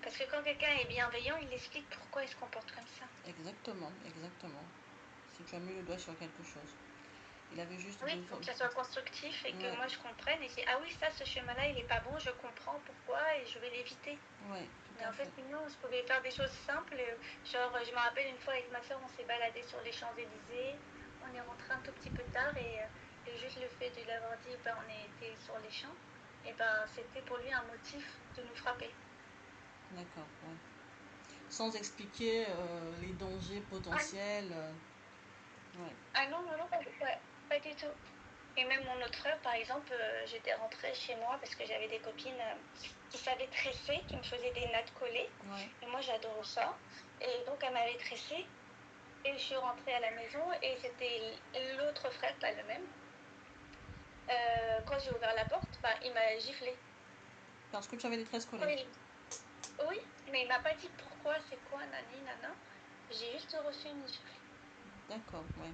Parce que quand quelqu'un est bienveillant, il explique pourquoi il se comporte comme ça. Exactement, exactement. Si tu as mis le doigt sur quelque chose. Il avait juste Oui, besoin. faut que ça soit constructif et que Ouais. moi je comprenne et je dis ah oui, ça, ce chemin-là, il est pas bon, je comprends pourquoi et je vais l'éviter. Ouais, Mais tout à en fait, fait. non, je pouvais faire des choses simples. Genre, je me rappelle une fois avec ma soeur, on s'est baladé sur les Champs-Élysées. On est rentré un tout petit peu tard et juste le fait de l'avoir dit, ben, on était sur les champs, et ben, c'était pour lui un motif de nous frapper. D'accord, ouais. Sans expliquer les dangers potentiels. Ouais. Ah non, non, non, ouais, pas du tout. Et même mon autre frère, par exemple, j'étais rentrée chez moi parce que j'avais des copines qui savaient tresser, qui me faisaient des nattes collées. Ouais. Et moi, j'adore ça. Et donc, elle m'avait tressée. Et je suis rentrée à la maison et c'était l'autre frère, pas le même. Quand j'ai ouvert la porte, bah, il m'a giflé. Parce que tu avais des tresses collées. Oui, oui, mais il m'a pas dit pourquoi, c'est quoi, nani, nana. J'ai juste reçu une gifle. D'accord, ouais.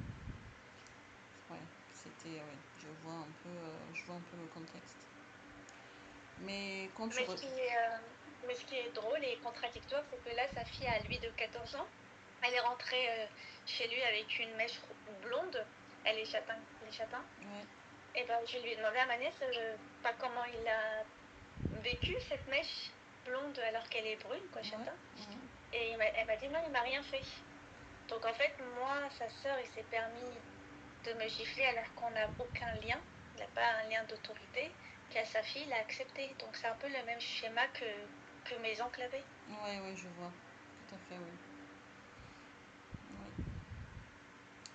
Ouais, c'était, ouais, je vois un peu le contexte. Mais quand tu... Mais ce qui est drôle et contradictoire, c'est que là, sa fille, à lui de 14 ans, elle est rentrée chez lui avec une mèche blonde. Elle est châtain. Ouais. Et ben, je lui ai demandé à ma nièce pas comment il a vécu cette mèche blonde alors qu'elle est brune, quoi, châtain. Ouais. Et elle m'a dit non, il m'a rien fait. Donc en fait, moi, sa sœur, il s'est permis de me gifler alors qu'on n'a aucun lien. Il n'a pas un lien d'autorité. Puis à sa fille, il a accepté. Donc c'est un peu le même schéma que mes oncles avaient. Ouais, ouais, je vois. Tout à fait, oui. Ouais.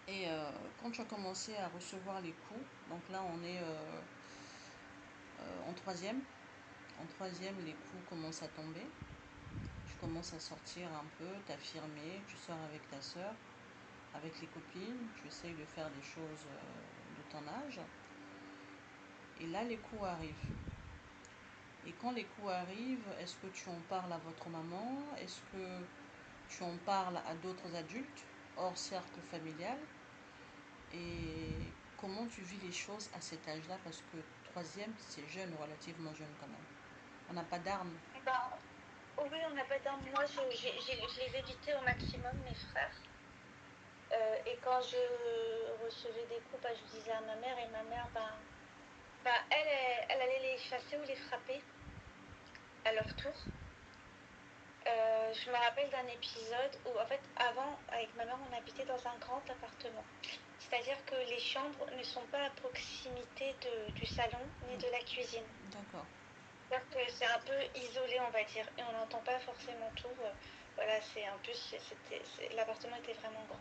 Et quand tu as commencé à recevoir les coups, donc là on est en troisième. En troisième, les coups commencent à tomber. Tu commences à sortir un peu, t'affirmer, tu sors avec ta soeur, avec les copines, tu essayes de faire des choses de ton âge. Et là, les coups arrivent. Et quand les coups arrivent, est-ce que tu en parles à votre maman? Est-ce que tu en parles à d'autres adultes hors cercle familial? Et comment tu vis les choses à cet âge-là? Parce que troisième, c'est jeune, relativement jeune quand même. On n'a pas d'armes. Bah, oui, on n'a pas d'armes. Moi, je les évitais au maximum, mes frères. Et quand je recevais des coups, bah, je disais à ma mère, et ma mère, elle allait les chasser ou les frapper à leur tour. Je me rappelle d'un épisode où, en fait, avant, avec ma mère, on habitait dans un grand appartement. C'est-à-dire que les chambres ne sont pas à proximité du salon ni de la cuisine. D'accord. C'est-à-dire que c'est un peu isolé, on va dire, et on n'entend pas forcément tout. Voilà, l'appartement était vraiment grand.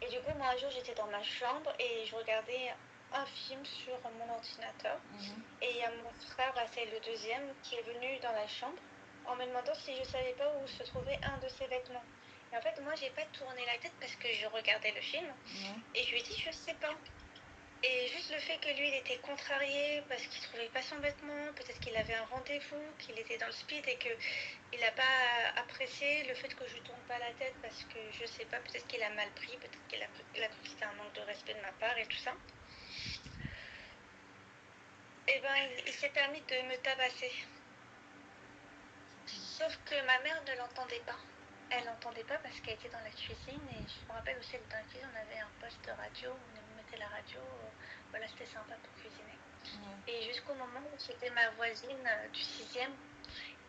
Et du coup, moi, un jour, j'étais dans ma chambre et je regardais un film sur mon ordinateur. Et il y a mon frère, c'est le deuxième, qui est venu dans la chambre en me demandant si je savais pas où se trouvait un de ses vêtements. Et en fait, moi, j'ai pas tourné la tête parce que je regardais le film. Ouais. Et je lui ai dit, je sais pas. Et juste le fait que lui, il était contrarié parce qu'il trouvait pas son vêtement, peut-être qu'il avait un rendez-vous, qu'il était dans le speed et qu'il n'a pas apprécié le fait que je tourne pas la tête parce que je sais pas, peut-être qu'il a mal pris, peut-être qu'il a cru que c'était un manque de respect de ma part et tout ça. Et ben, il s'est permis de me tabasser. Sauf que ma mère ne l'entendait pas. Elle n'entendait pas parce qu'elle était dans la cuisine et je me rappelle aussi que dans la cuisine on avait un poste de radio, on mettait la radio, voilà, c'était sympa pour cuisiner. Ouais. Et jusqu'au moment où c'était ma voisine du 6e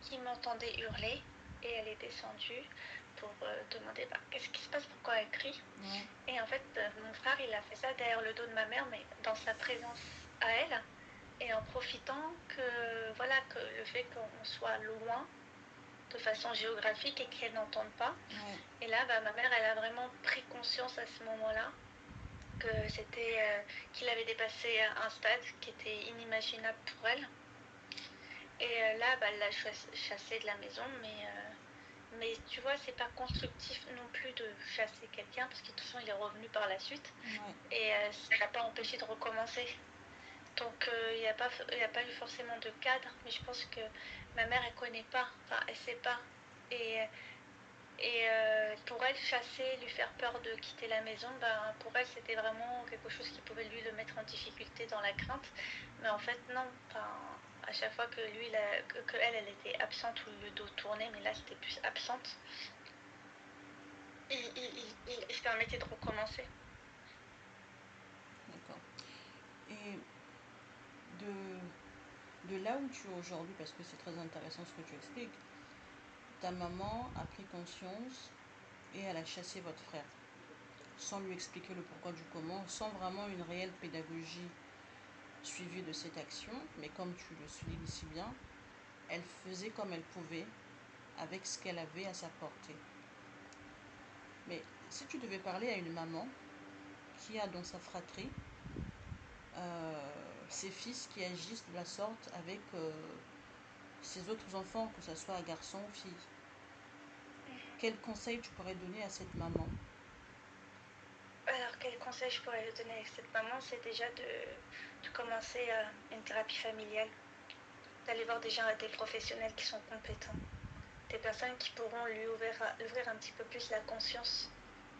qui m'entendait hurler et elle est descendue pour demander qu'est-ce qui se passe, pourquoi elle crie. Ouais. Et en fait mon frère il a fait ça derrière le dos de ma mère mais dans sa présence à elle et en profitant que voilà que le fait qu'on soit loin de façon géographique et qu'elle n'entende pas. Ouais. Et là, ma mère, elle a vraiment pris conscience à ce moment-là que qu'il avait dépassé un stade qui était inimaginable pour elle. Et là, elle l'a chassé de la maison, mais tu vois, c'est pas constructif non plus de chasser quelqu'un parce que de toute façon, il est revenu par la suite. Ouais. Et ça l'a pas empêché de recommencer. Donc il y a pas eu forcément de cadre, mais je pense que ma mère elle connaît pas, enfin elle sait pas. Et, pour elle, chasser, lui faire peur de quitter la maison, ben, pour elle c'était vraiment quelque chose qui pouvait lui le mettre en difficulté dans la crainte. Mais en fait non, enfin, à chaque fois que lui, que elle, elle était absente ou le dos tourné, mais là c'était plus absente, il se permettait de recommencer. D'accord. Et de là où tu es aujourd'hui, parce que c'est très intéressant ce que tu expliques, ta maman a pris conscience et elle a chassé votre frère, sans lui expliquer le pourquoi du comment, sans vraiment une réelle pédagogie suivie de cette action, mais comme tu le soulignes si bien, elle faisait comme elle pouvait avec ce qu'elle avait à sa portée. Mais si tu devais parler à une maman qui a dans sa fratrie ses fils qui agissent de la sorte avec ses autres enfants, que ce soit garçon ou fille, quel conseil tu pourrais donner à cette maman? Alors, quel conseil je pourrais lui donner avec cette maman, c'est déjà de commencer une thérapie familiale, d'aller voir déjà des professionnels qui sont compétents, des personnes qui pourront lui ouvrir un petit peu plus la conscience.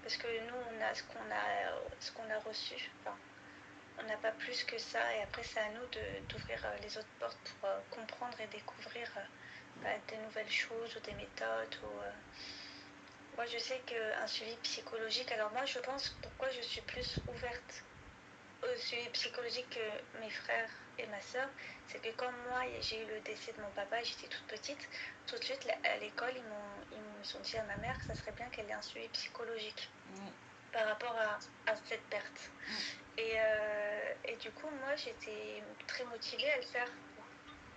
Parce que nous, on a ce qu'on a reçu. Enfin, on n'a pas plus que ça. Et après, c'est à nous d'ouvrir les autres portes pour comprendre et découvrir des nouvelles choses ou des méthodes. Moi, je sais qu'un suivi psychologique, alors moi, je pense pourquoi je suis plus ouverte au suivi psychologique que mes frères et ma soeur, c'est que quand moi j'ai eu le décès de mon papa, j'étais toute petite, tout de suite à l'école, ils m'ont dit à ma mère que ça serait bien qu'elle ait un suivi psychologique par rapport à cette perte. Et du coup, moi, j'étais très motivée à le faire.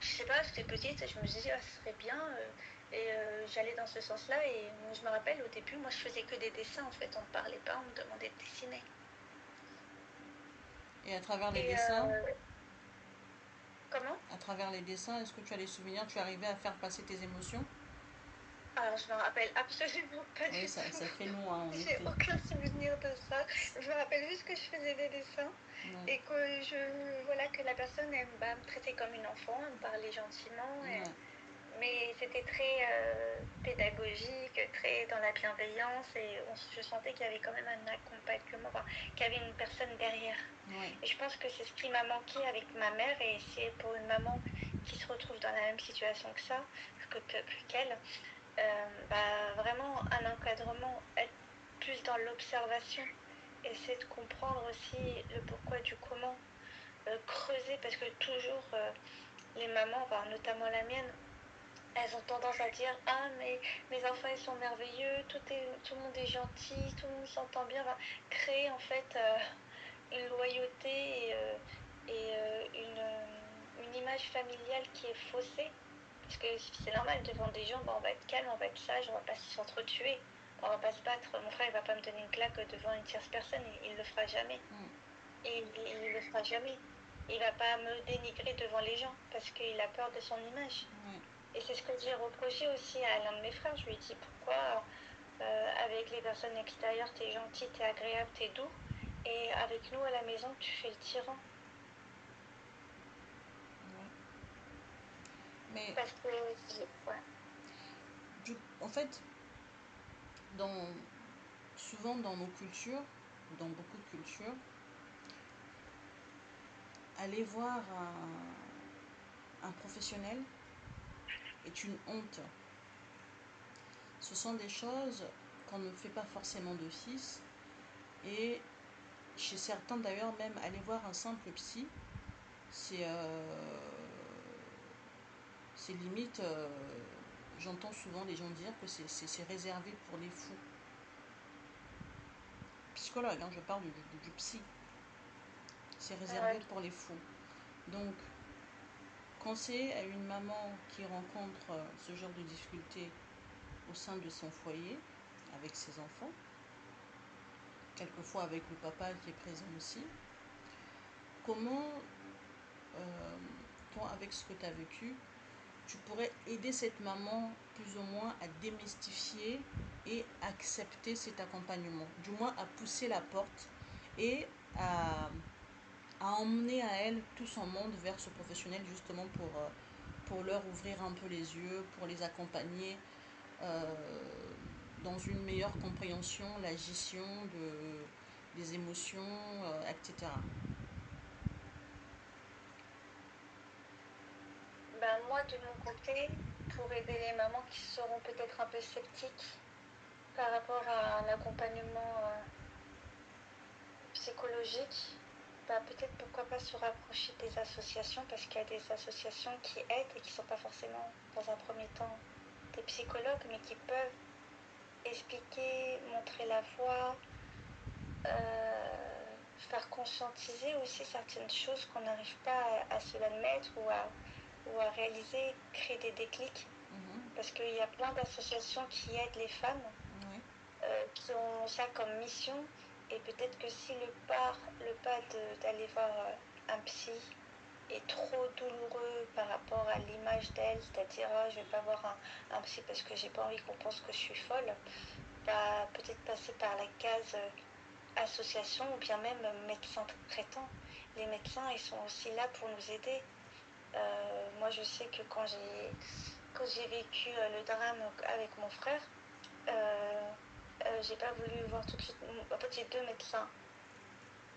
Je sais pas, j'étais petite, je me disais, ah, ce serait bien. J'allais dans ce sens-là. Et je me rappelle, au début, moi, je faisais que des dessins, en fait. On ne me parlait pas, on me demandait de dessiner. Et à travers les Et dessins, comment? à travers les dessins, est-ce que tu as des souvenirs, tu arrivais à faire passer tes émotions? Alors, je me rappelle absolument pas Oui, du tout. ça fait nous, hein, en J'ai effet. aucun souvenir de ça. Je me rappelle juste que je faisais des dessins Ouais, et que voilà, que la personne elle, me traitait comme une enfant, elle me parlait gentiment. ouais, Mais c'était très pédagogique, très dans la bienveillance et je sentais qu'il y avait quand même un accompagnement, enfin, qu'il y avait une personne derrière. ouais. Et je pense que c'est ce qui m'a manqué avec ma mère et c'est pour une maman qui se retrouve dans la même situation que ça, qu'elle, vraiment un encadrement, être plus dans l'observation, essayer de comprendre aussi le pourquoi du comment, creuser parce que toujours les mamans, enfin, notamment la mienne, elles ont tendance à dire ah mais mes enfants ils sont merveilleux, tout le monde est gentil, tout le monde s'entend bien, enfin, créer en fait une loyauté une image familiale qui est faussée. Parce que c'est normal, devant des gens, on va être calme, on va être sage, on va pas s'entretuer, on va pas se battre. Mon frère, il va pas me donner une claque devant une tierce personne, il le fera jamais. Et il le fera jamais. Il va pas me dénigrer devant les gens parce qu'il a peur de son image. Ouais. Et c'est ce que j'ai reproché aussi à l'un de mes frères. Je lui ai dit pourquoi avec les personnes extérieures, t'es gentil, t'es agréable, t'es doux. Et avec nous à la maison, tu fais le tyran. Mais Parce que, ouais. en fait, dans, souvent dans nos cultures, dans beaucoup de cultures, aller voir un professionnel est une honte. Ce sont des choses qu'on ne fait pas forcément d'office. Et chez certains d'ailleurs, même aller voir un simple psy, c'est limite, j'entends souvent les gens dire que c'est réservé pour les fous. Psychologue, hein, je parle du psy. C'est réservé Ouais. pour les fous. Donc, conseiller à une maman qui rencontre ce genre de difficultés au sein de son foyer, avec ses enfants, quelquefois avec le papa qui est présent aussi, comment, toi, avec ce que tu as vécu, tu pourrais aider cette maman plus ou moins à démystifier et accepter cet accompagnement, du moins à pousser la porte et à à emmener à elle tout son monde vers ce professionnel justement pour leur ouvrir un peu les yeux, pour les accompagner euh, dans une meilleure compréhension, la gestion des émotions, etc. Ben, moi, de mon côté, pour aider les mamans qui seront peut-être un peu sceptiques par rapport à l'accompagnement psychologique, bah, peut-être pourquoi pas se rapprocher des associations, parce qu'il y a des associations qui aident et qui ne sont pas forcément, dans un premier temps, des psychologues, mais qui peuvent expliquer, montrer la voie, faire conscientiser aussi certaines choses qu'on n'arrive pas à se admettre ou à réaliser, créer des déclics. Parce qu'il y a plein d'associations qui aident les femmes, Oui. qui ont ça comme mission. Et peut-être que si le pas d'aller voir un psy est trop douloureux par rapport à l'image d'elle, c'est-à-dire je vais pas voir un psy parce que j'ai pas envie qu'on pense que je suis folle, bah, peut-être passer par la case association ou bien même médecin traitant. Les médecins, ils sont aussi là pour nous aider. Moi, je sais que quand j'ai vécu le drame avec mon frère, j'ai pas voulu voir tout de suite. En fait, j'ai deux médecins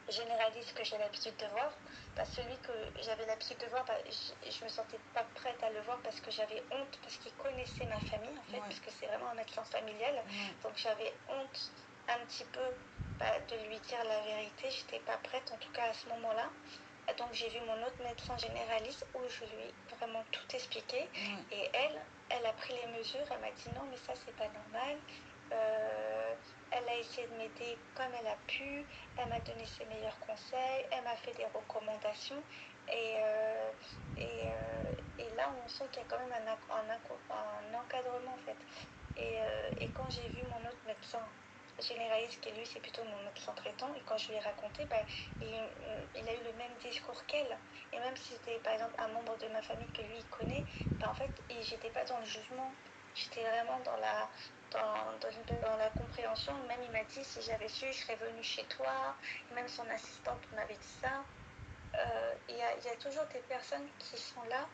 généralistes que j'ai l'habitude de voir. Bah, celui que j'avais l'habitude de voir, bah, je me sentais pas prête à le voir parce que j'avais honte, parce qu'il connaissait ma famille en fait, Ouais. parce que c'est vraiment un médecin familial. Ouais. Donc j'avais honte un petit peu de lui dire la vérité. J'étais pas prête, en tout cas à ce moment-là. Donc j'ai vu mon autre médecin généraliste où je lui ai vraiment tout expliqué. Ouais. Et elle a pris les mesures. Elle m'a dit non, mais ça c'est pas normal. Elle a essayé de m'aider comme elle a pu. Elle m'a donné ses meilleurs conseils. Elle m'a fait des recommandations. Et, euh, et là, on sent qu'il y a quand même un encadrement en fait. Et quand j'ai vu mon autre médecin généraliste, qui lui c'est plutôt mon médecin traitant, et quand je lui ai raconté, bah, il a eu le même discours qu'elle. Et même si c'était par exemple un membre de ma famille que lui il connaît, bah, en fait j'étais pas dans le jugement, j'étais vraiment dans la compréhension. Même il m'a dit si j'avais su, je serais venue chez toi. Et même son assistante m'avait dit ça. Il y a toujours des personnes qui sont là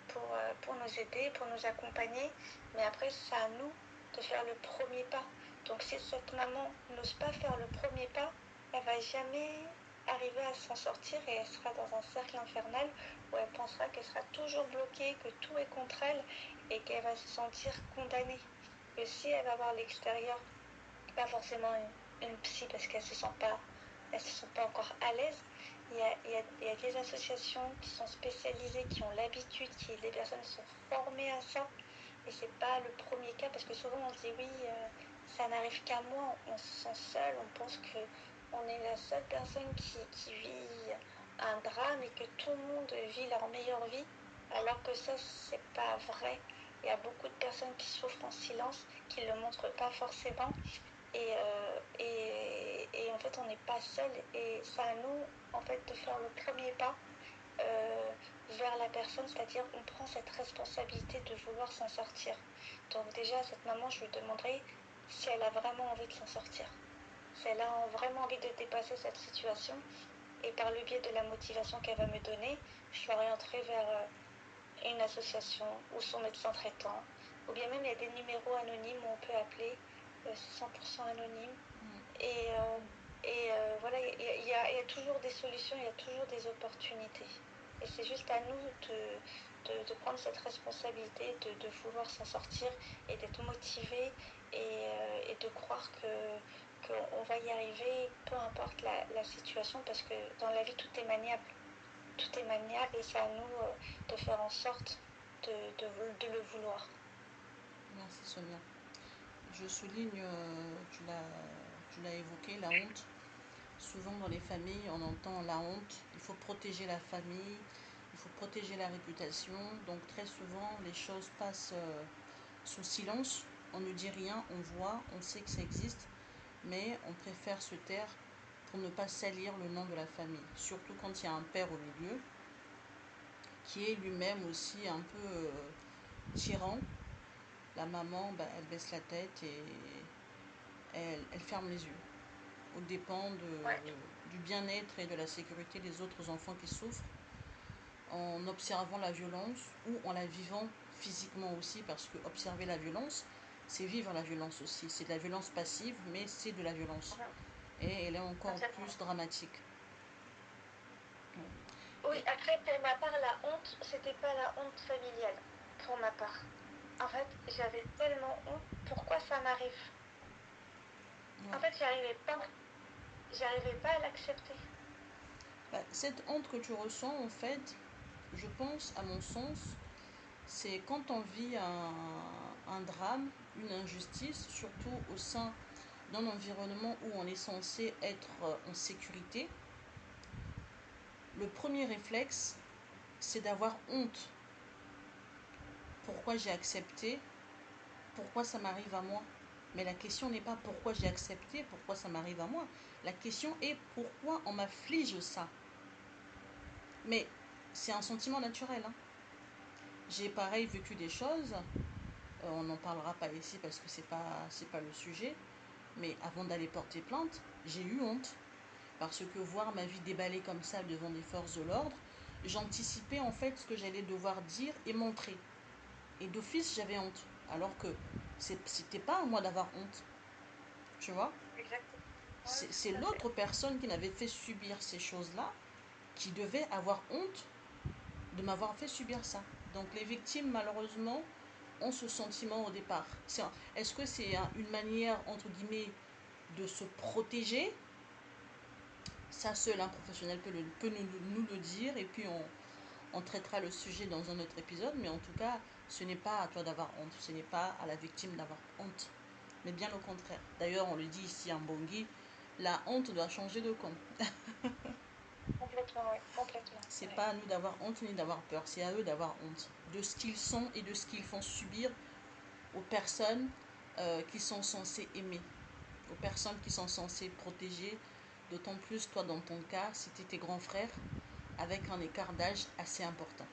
pour nous aider, pour nous accompagner. Mais après, c'est à nous de faire le premier pas. Donc si cette maman n'ose pas faire le premier pas, elle va jamais arriver à s'en sortir et elle sera dans un cercle infernal où elle pensera qu'elle sera toujours bloquée, que tout est contre elle et qu'elle va se sentir condamnée. Que si elle va voir l'extérieur, pas forcément une psy parce qu'elle se sent pas encore à l'aise. Il y a des associations qui sont spécialisées, qui ont l'habitude, les personnes sont formées à ça. Et c'est pas le premier cas parce que souvent on se dit oui, ça n'arrive qu'à moi, on se sent seul, on pense que on est la seule personne qui vit un drame et que tout le monde vit leur meilleure vie, alors que ça c'est pas vrai. Il y a beaucoup de personnes qui souffrent en silence, qui ne le montrent pas forcément. Et en fait, on n'est pas seul. Et c'est à nous, en fait, de faire le premier pas euh, vers la personne, c'est-à-dire on prend cette responsabilité de vouloir s'en sortir. Donc déjà, cette maman, je lui demanderai si elle a vraiment envie de s'en sortir, si elle a vraiment envie de dépasser cette situation. Et par le biais de la motivation qu'elle va me donner, je l'orienterai vers une association ou son médecin traitant. Ou bien même, il y a des numéros anonymes où on peut appeler, c'est 100% anonyme. Voilà, il y a toujours des solutions, il y a toujours des opportunités. Et c'est juste à nous de prendre cette responsabilité, de vouloir s'en sortir et d'être motivé et de croire qu'on va y arriver, peu importe la situation, parce que dans la vie, tout est maniable. Tout est maniable et c'est à nous de faire en sorte de le vouloir. Merci Sonia. Je souligne, tu l'as évoqué, la honte. Souvent dans les familles, on entend la honte. Il faut protéger la famille, il faut protéger la réputation. Donc très souvent, les choses passent sous silence. On ne dit rien, on voit, on sait que ça existe, mais on préfère se taire pour ne pas salir le nom de la famille. Surtout quand il y a un père au milieu, qui est lui-même aussi un peu tyran. La maman, bah, elle baisse la tête et elle ferme les yeux. aux dépens Ouais. du bien-être et de la sécurité des autres enfants qui souffrent, en observant la violence ou en la vivant physiquement aussi, parce que observer la violence, c'est vivre la violence aussi. C'est de la violence passive, mais c'est de la violence. Mhm. Et elle est encore Complètement. plus dramatique. Oui, Et, après, pour ma part, la honte, c'était pas la honte familiale. Pour ma part. En fait, j'avais tellement honte. Pourquoi ça m'arrive? ouais. En fait, j'arrivais pas à l'accepter. Bah, cette honte que tu ressens, en fait, je pense, à mon sens, c'est quand on vit un drame, une injustice, surtout au sein d'un environnement où on est censé être en sécurité. Le premier réflexe, c'est d'avoir honte. Pourquoi j'ai accepté? Pourquoi ça m'arrive à moi? Mais la question n'est pas pourquoi j'ai accepté, pourquoi ça m'arrive à moi. La question est pourquoi on m'afflige ça. Mais c'est un sentiment naturel, hein. J'ai pareil vécu des choses. On n'en parlera pas ici parce que c'est pas le sujet. Mais avant d'aller porter plainte, j'ai eu honte. Parce que voir ma vie déballée comme ça devant des forces de l'ordre, j'anticipais en fait ce que j'allais devoir dire et montrer. Et d'office, j'avais honte. Alors que c'était pas à moi d'avoir honte. Tu vois? Exactement. Oui, C'est tout à fait. l'autre personne qui m'avait fait subir ces choses-là qui devait avoir honte de m'avoir fait subir ça. Donc les victimes, malheureusement, ont ce sentiment au départ. Est-ce que c'est une manière, entre guillemets, de se protéger? Ça, seul un professionnel peut nous le dire, et puis on traitera le sujet dans un autre épisode, mais en tout cas, ce n'est pas à toi d'avoir honte, ce n'est pas à la victime d'avoir honte, mais bien au contraire. D'ailleurs, on le dit ici en Bangui, la honte doit changer de camp. Complètement, oui. Complètement. C'est Ouais. pas à nous d'avoir honte ni d'avoir peur, c'est à eux d'avoir honte de ce qu'ils sont et de ce qu'ils font subir aux personnes qui sont censées aimer, aux personnes qui sont censées protéger, d'autant plus toi dans ton cas, c'était tes grands frères avec un écart d'âge assez important.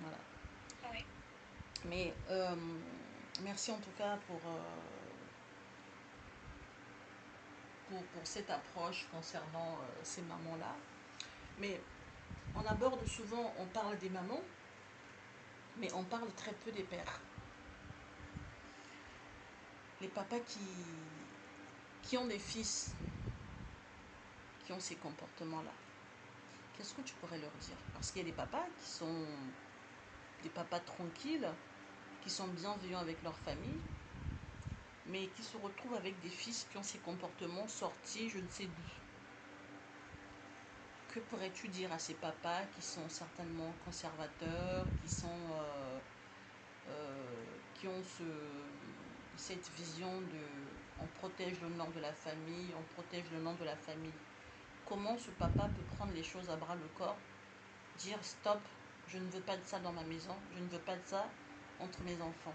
Voilà. Oui. Mais merci en tout cas pour cette approche concernant ces mamans-là. Mais on aborde souvent, on parle des mamans, mais on parle très peu des pères. Les papas qui ont des fils qui ont ces comportements-là. Qu'est-ce que tu pourrais leur dire? Parce qu'il y a des papas qui sont des papas tranquilles, qui sont bienveillants avec leur famille, mais qui se retrouvent avec des fils qui ont ces comportements sortis, je ne sais d'où. Que pourrais-tu dire à ces papas qui sont certainement conservateurs, qui ont cette vision de on protège le nom de la famille, on protège le nom de la famille? Comment ce papa peut prendre les choses à bras le corps, dire stop, je ne veux pas de ça dans ma maison, je ne veux pas de ça entre mes enfants?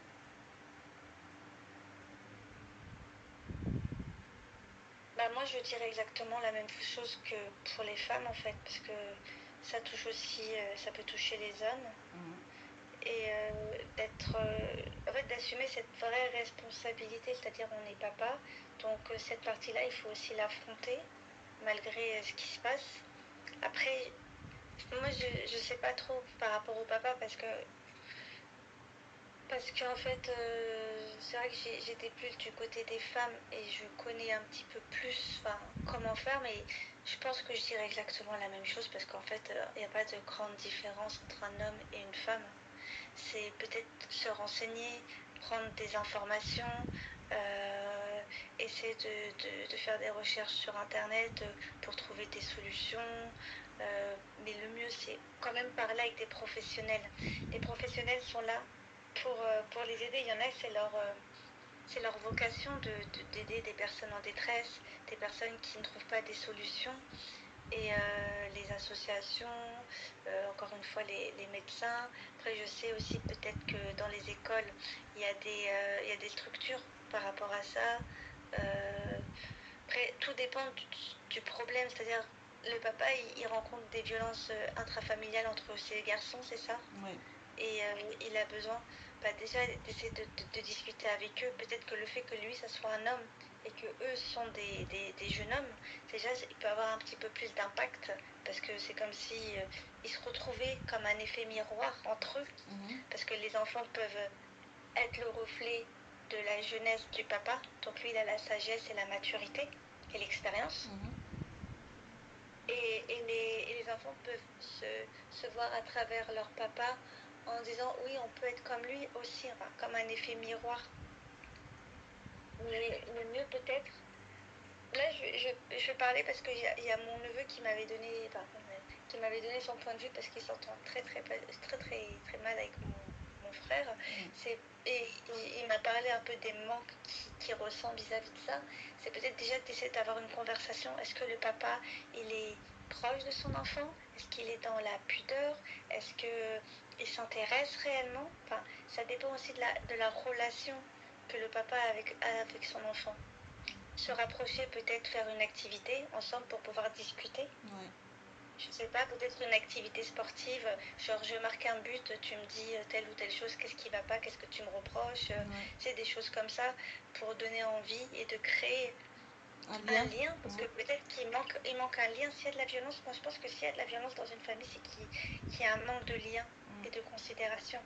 Bah, moi, je dirais exactement la même chose que pour les femmes, en fait, parce que ça touche aussi, ça peut toucher les hommes. Mhm. Et en fait, d'assumer cette vraie responsabilité, c'est-à-dire on est papa, donc cette partie-là, il faut aussi l'affronter, malgré ce qui se passe. Après, moi, je sais pas trop par rapport au papa, parce qu'en fait, c'est vrai que j'étais plus du côté des femmes et je connais un petit peu plus, enfin, comment faire, mais je pense que je dirais exactement la même chose parce qu'en fait, il n'y a pas de grande différence entre un homme et une femme. C'est peut-être se renseigner, prendre des informations, essayer de faire des recherches sur Internet pour trouver des solutions. Mais le mieux, c'est quand même parler avec des professionnels. Les professionnels sont là pour les aider. Il y en a, c'est leur vocation d'aider des personnes en détresse, des personnes qui ne trouvent pas des solutions. Et les associations, encore une fois les médecins. Après, je sais aussi peut-être que dans les écoles, il y a des structures par rapport à ça. Euh, Après, tout dépend du problème, c'est-à-dire le papa, il rencontre des violences intrafamiliales entre ses garçons, c'est ça? Oui, Et il a besoin bah, déjà d'essayer de discuter avec eux. Peut-être que le fait que lui, ça soit un homme, et que eux sont des jeunes hommes, déjà il peut avoir un petit peu plus d'impact parce que c'est comme si ils se retrouvaient comme un effet miroir entre eux, parce que les enfants peuvent être le reflet de la jeunesse du papa, donc lui il a la sagesse et la maturité et l'expérience. Et les enfants peuvent se voir à travers leur papa en disant oui, on peut être comme lui aussi, enfin, comme un effet miroir. Mais le mieux peut-être, là je vais parler parce qu'il y a mon neveu qui m'avait donné, son point de vue parce qu'il s'entend très mal avec mon frère. Et il m'a parlé un peu des manques qu'il ressent vis-à-vis de ça. C'est peut-être déjà d'essayer d'avoir une conversation. Est-ce que le papa, il est proche de son enfant? Est-ce qu'il est dans la pudeur? Est-ce qu'il s'intéresse réellement? Enfin, ça dépend aussi de la relation que le papa a avec son enfant. Se rapprocher, peut-être faire une activité ensemble pour pouvoir discuter. Ouais. Je sais pas, peut-être une activité sportive, genre je marque un but, tu me dis telle ou telle chose, qu'est-ce qui va pas, qu'est-ce que tu me reproches, c'est des choses comme ça pour donner envie et de créer un lien, parce que peut-être qu'il manque un lien. S'il y a de la violence, moi je pense que s'il y a de la violence dans une famille, c'est qu'il y a un manque de lien et de considération.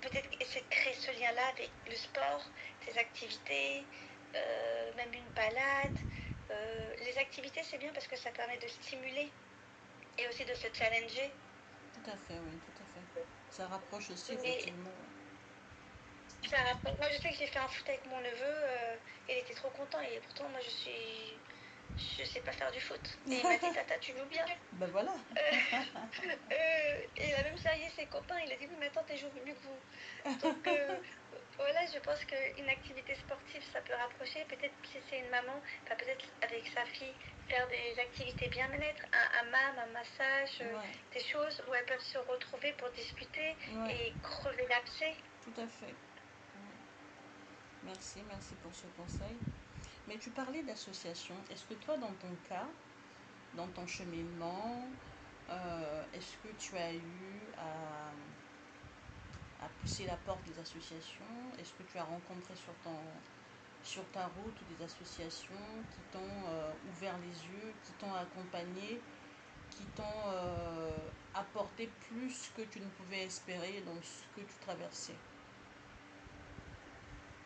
Peut-être essayer de créer ce lien-là avec le sport, des activités, même une balade. Les activités, c'est bien parce que ça permet de stimuler et aussi de se challenger. Tout à fait, oui, tout à fait. Ça rapproche aussi, effectivement. Moi, je sais que j'ai fait un foot avec mon neveu, il était trop content et pourtant, moi, je sais pas faire du foot. Et il m'a dit, tata, tu joues bien. Ben voilà. Il a même charrié ses copains, il a dit, oui, mais attends, tu joues mieux que vous. Donc, voilà, je pense qu'une activité sportive, ça peut rapprocher. Peut-être si c'est une maman, peut-être avec sa fille, faire des activités bien-être, un hammam, un massage, des choses où elles peuvent se retrouver pour discuter et crever l'abcès. Tout à fait. Merci pour ce conseil. Mais tu parlais d'association. Est-ce que toi, dans ton cas, dans ton cheminement, est-ce que tu as eu à pousser la porte des associations? Est-ce que tu as rencontré sur ta route des associations qui t'ont ouvert les yeux, qui t'ont accompagné, qui t'ont apporté plus que tu ne pouvais espérer dans ce que tu traversais?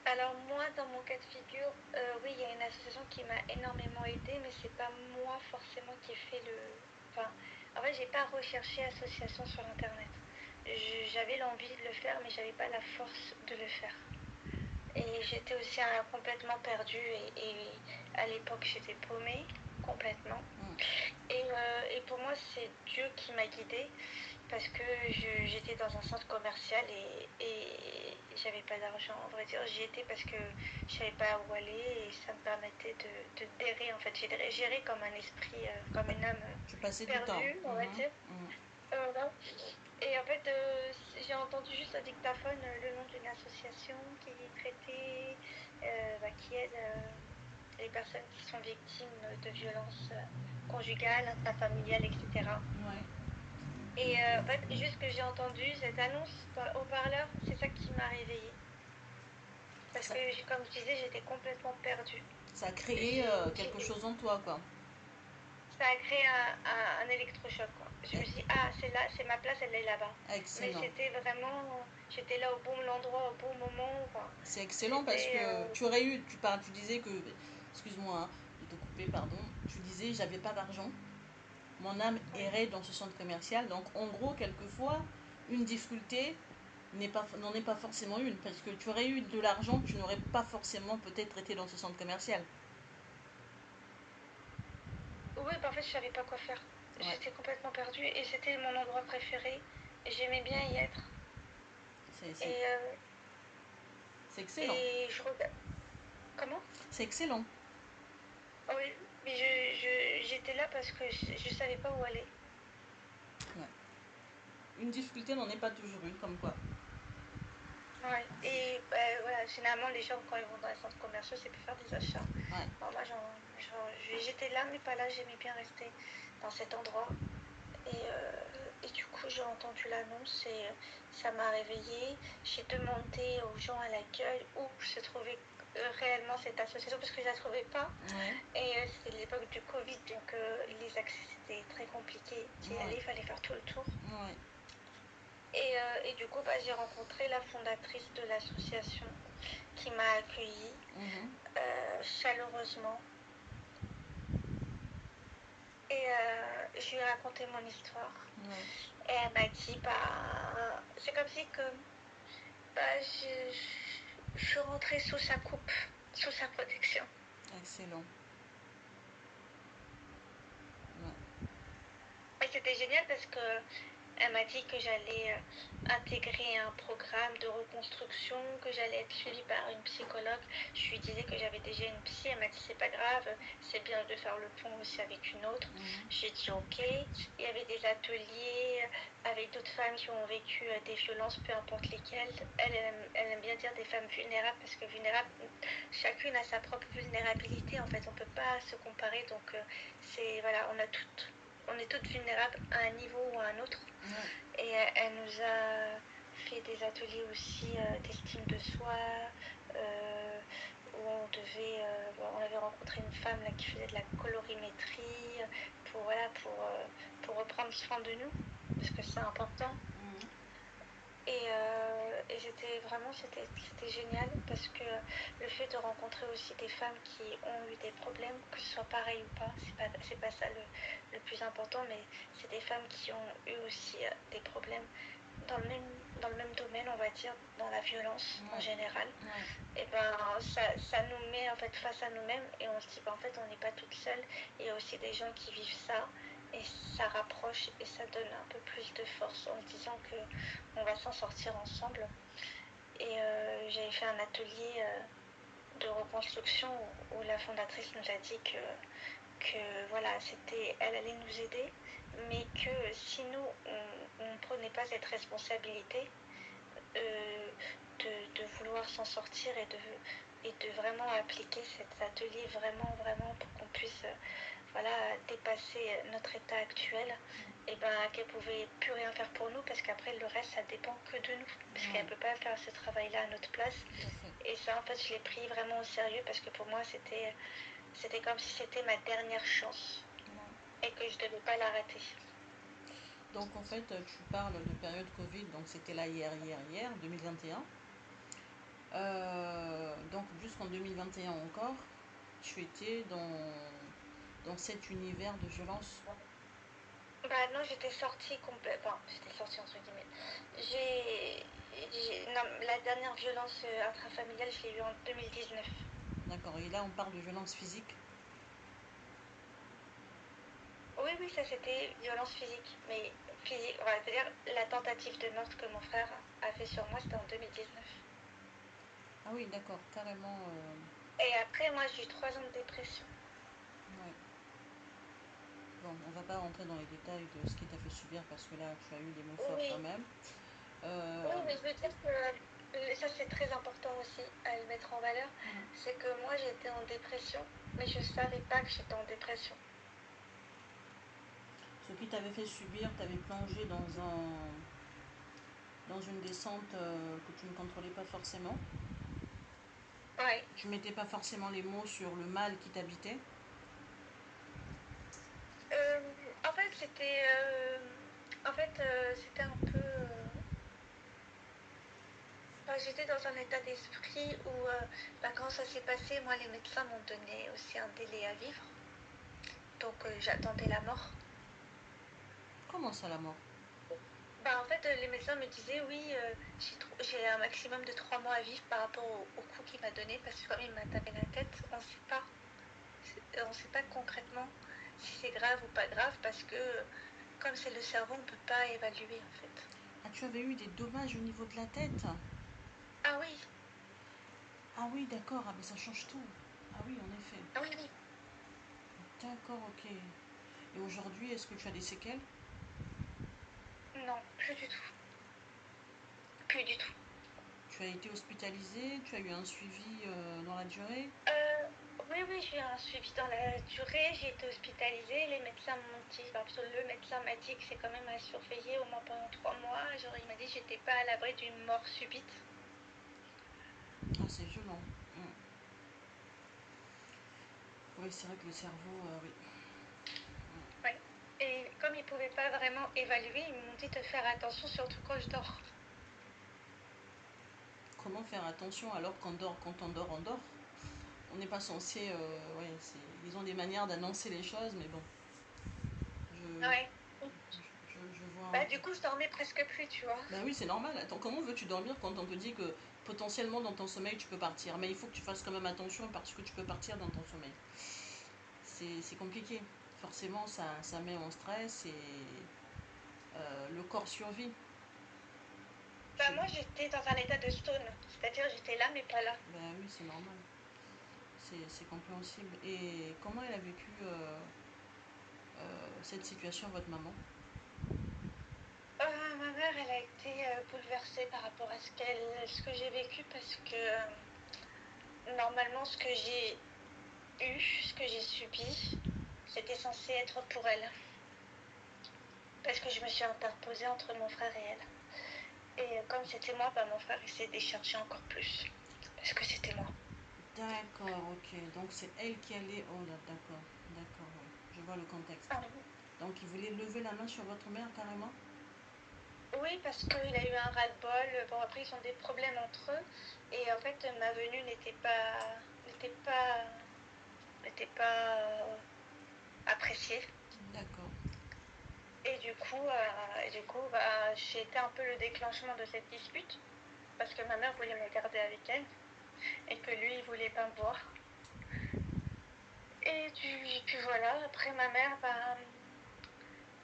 Alors moi, dans mon cas de figure, oui, il y a une association qui m'a énormément aidée, mais c'est pas moi forcément qui ai fait Enfin, en fait, j'ai pas recherché association sur Internet. J'avais l'envie de le faire, mais j'avais pas la force de le faire. Et j'étais aussi complètement perdue et à l'époque, j'étais paumée complètement. Et pour moi, c'est Dieu qui m'a guidée parce que j'étais dans un centre commercial et j'avais pas d'argent. En vrai dire, j'y étais parce que je savais pas où aller et ça me permettait de d'errer. En fait, j'ai géré comme un esprit, comme une âme perdue, on va dire. Voilà. Et en fait, j'ai entendu juste au dictaphone le nom d'une association qui traitait, qui aide les personnes qui sont victimes de violences conjugales, intrafamiliales, etc. Et en fait, juste que j'ai entendu cette annonce au parleur, c'est ça qui m'a réveillée. Parce que, comme je disais, j'étais complètement perdue. Ça a créé quelque chose en toi, quoi. Ça a créé un électrochoc, quoi. Je me suis dit, ah, c'est là, c'est ma place, elle est là-bas. Excellent. Mais c'était vraiment, j'étais là au bon endroit, au bon moment. Enfin, c'est excellent parce que tu aurais eu, tu disais que, excuse-moi hein, de te couper, pardon, tu disais j'avais pas d'argent, mon âme errait dans ce centre commercial, donc en gros, quelquefois, une difficulté n'en est pas forcément une, parce que tu aurais eu de l'argent, tu n'aurais pas forcément peut-être été dans ce centre commercial. Oui, en fait, je savais pas quoi faire. J'étais complètement perdue et c'était mon endroit préféré. Et j'aimais bien y être. C'est excellent. Et je regarde. Comment? C'est excellent. Oui, mais j'étais là parce que je savais pas où aller. Une difficulté n'en est pas toujours une, comme quoi. Ouais, et voilà, généralement les gens quand ils vont dans les centres commerciaux, c'est pour faire des achats. Alors moi, j'étais là, mais pas là, j'aimais bien rester dans cet endroit. Et du coup, j'ai entendu l'annonce et ça m'a réveillée. J'ai demandé aux gens à l'accueil où se trouvait réellement cette association parce que je la trouvais pas. Ouais. Et c'était l'époque du Covid, donc les accès c'était très compliqué d'y aller, Ouais. il fallait faire tout le tour. Ouais. Et du coup, j'ai rencontré la fondatrice de l'association qui m'a accueillie Mhm. chaleureusement. Et je lui ai raconté mon histoire. Ouais. Et elle m'a dit, c'est comme si que je suis rentrée sous sa coupe, sous sa protection. Excellent. Ouais. Et c'était génial parce que elle m'a dit que j'allais intégrer un programme de reconstruction, que j'allais être suivie par une psychologue. Je lui disais que j'avais déjà une psy. Elle m'a dit c'est pas grave, c'est bien de faire le pont aussi avec une autre. J'ai dit ok. Il y avait des ateliers avec d'autres femmes qui ont vécu des violences, peu importe lesquelles. Elle aime bien dire des femmes vulnérables parce que vulnérables, chacune a sa propre vulnérabilité. En fait, on peut pas se comparer. Donc voilà, on est toutes vulnérables à un niveau ou à un autre. Ouais. Et elle nous a fait des ateliers aussi d'estime de soi, où on avait rencontré une femme là, qui faisait de la colorimétrie pour reprendre soin de nous, parce que c'est important. Et c'était génial parce que le fait de rencontrer aussi des femmes qui ont eu des problèmes, que ce soit pareil ou pas, c'est pas ça le plus important, mais c'est des femmes qui ont eu aussi des problèmes dans le même domaine, on va dire, dans la violence en général. Ouais. Et ça nous met en fait face à nous-mêmes et on se dit en fait on n'est pas toutes seules. Il y a aussi des gens qui vivent ça et ça rapproche et ça donne un peu plus de force en se disant que on va s'en sortir ensemble. Et j'avais fait un atelier de reconstruction où la fondatrice nous a dit que voilà, elle allait nous aider, mais que si nous on ne prenait pas cette responsabilité de vouloir s'en sortir et de vraiment appliquer cet atelier vraiment pour qu'on puisse dépasser notre état actuel, et qu'elle pouvait plus rien faire pour nous parce qu'après le reste ça dépend que de nous parce qu'elle peut pas faire ce travail là à notre place. Et ça en fait je l'ai pris vraiment au sérieux parce que pour moi c'était comme si c'était ma dernière chance et que je devais pas la rater. Donc en fait tu parles de période Covid, donc c'était là hier 2021. Donc jusqu'en 2021 encore, tu étais dans cet univers de violence. Non, j'étais sortie complètement. Enfin, j'étais sortie entre guillemets. La dernière violence intrafamiliale, je l'ai eue en 2019. D'accord, et là on parle de violence physique. Oui, ça c'était violence physique. Mais physique, on va dire la tentative de meurtre que mon frère a fait sur moi, c'était en 2019. Ah oui, d'accord, carrément. Et après, moi j'ai eu 3 ans de dépression. Ouais. Bon, on va pas rentrer dans les détails de ce qui t'a fait subir parce que là tu as eu des mots forts quand même. Oui, mais je veux dire que ça c'est très important aussi à le mettre en valeur. C'est que moi j'étais en dépression, mais je savais pas que j'étais en dépression. Ce qui t'avait fait subir t'avait plongé dans une descente que tu ne contrôlais pas forcément. Ouais. Tu mettais pas forcément les mots sur le mal qui t'habitait. En fait, c'était un peu. J'étais dans un état d'esprit où, quand ça s'est passé, moi, les médecins m'ont donné aussi un délai à vivre. Donc, j'attendais la mort. Comment ça, la mort? En fait, les médecins me disaient oui, j'ai un maximum de 3 mois à vivre par rapport au coup qu'il m'a donné parce que comme il m'a tapé la tête, on ne sait pas concrètement si c'est grave ou pas grave parce que comme c'est le cerveau, on ne peut pas évaluer en fait. Ah, tu avais eu des dommages au niveau de la tête? Ah oui. Ah oui, d'accord, ah, mais ça change tout. Ah oui, en effet. Ah oui. D'accord, ok. Et aujourd'hui, est-ce que tu as des séquelles? Non, plus du tout. Plus du tout. Tu as été hospitalisée? Tu as eu un suivi dans la durée? Oui, j'ai eu un suivi dans la durée. J'ai été hospitalisée. Les médecins m'ont dit, le médecin m'a dit que c'est quand même à surveiller au moins pendant 3 mois. Genre, il m'a dit que j'étais pas à l'abri d'une mort subite. Ah, c'est violent. Oui, c'est vrai que le cerveau, oui. Ouais. Et comme ils ne pouvaient pas vraiment évaluer, ils m'ont dit de faire attention, surtout quand je dors. Comment faire attention alors qu'on dort, quand on dort, on dort? On n'est pas censé, ouais, ils ont des manières d'annoncer les choses, mais bon, Ouais. je vois un Bah, peu. du coup, je dormais presque plus, tu vois. Ben oui, c'est normal. Attends, comment veux-tu dormir quand on te dit que potentiellement dans ton sommeil tu peux partir? Mais il faut que tu fasses quand même attention parce que tu peux partir dans ton sommeil. C'est compliqué. Forcément, ça met en stress et le corps survit. Bah, Je- moi, j'étais dans un état de stone. C'est-à-dire, j'étais là, mais pas là. Ben oui, c'est normal. C'est compréhensible. Et comment elle a vécu cette situation, votre maman? Ma mère, elle a été bouleversée par rapport à ce que j'ai vécu parce que normalement, ce que j'ai eu, ce que j'ai subi, c'était censé être pour elle. Parce que je me suis interposée entre mon frère et elle. Et comme c'était moi, bah, mon frère il s'est déchargé encore plus. Parce que c'était moi. D'accord, ok. Donc c'est elle qui allait. Oh là, d'accord, d'accord, ouais. Je vois le contexte. Ah, Donc il voulait lever la main sur votre mère carrément? oui, parce qu'il a eu un ras-le-bol. Bon, après, ils ont des problèmes entre eux. Et en fait, ma venue n'était pas appréciée. D'accord. Et du coup, bah, j'ai été un peu le déclenchement de cette dispute. Parce que ma mère voulait me garder avec elle. Et que lui, il voulait pas me voir. Et puis voilà, après ma mère, bah,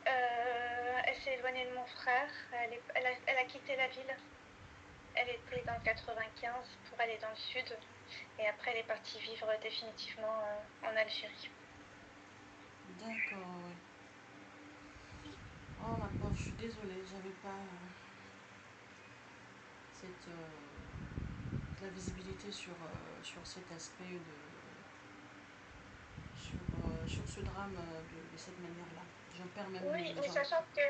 elle s'est éloignée de mon frère. Elle a quitté la ville. Elle était dans le 95 pour aller dans le sud. Et après, elle est partie vivre définitivement en Algérie. D'accord, ouais. Oh ma pauvre, je suis désolée, j'avais pas cette la visibilité sur cet aspect sur ce drame de cette manière-là. J'en perds même Oui, mais j'en- sachant que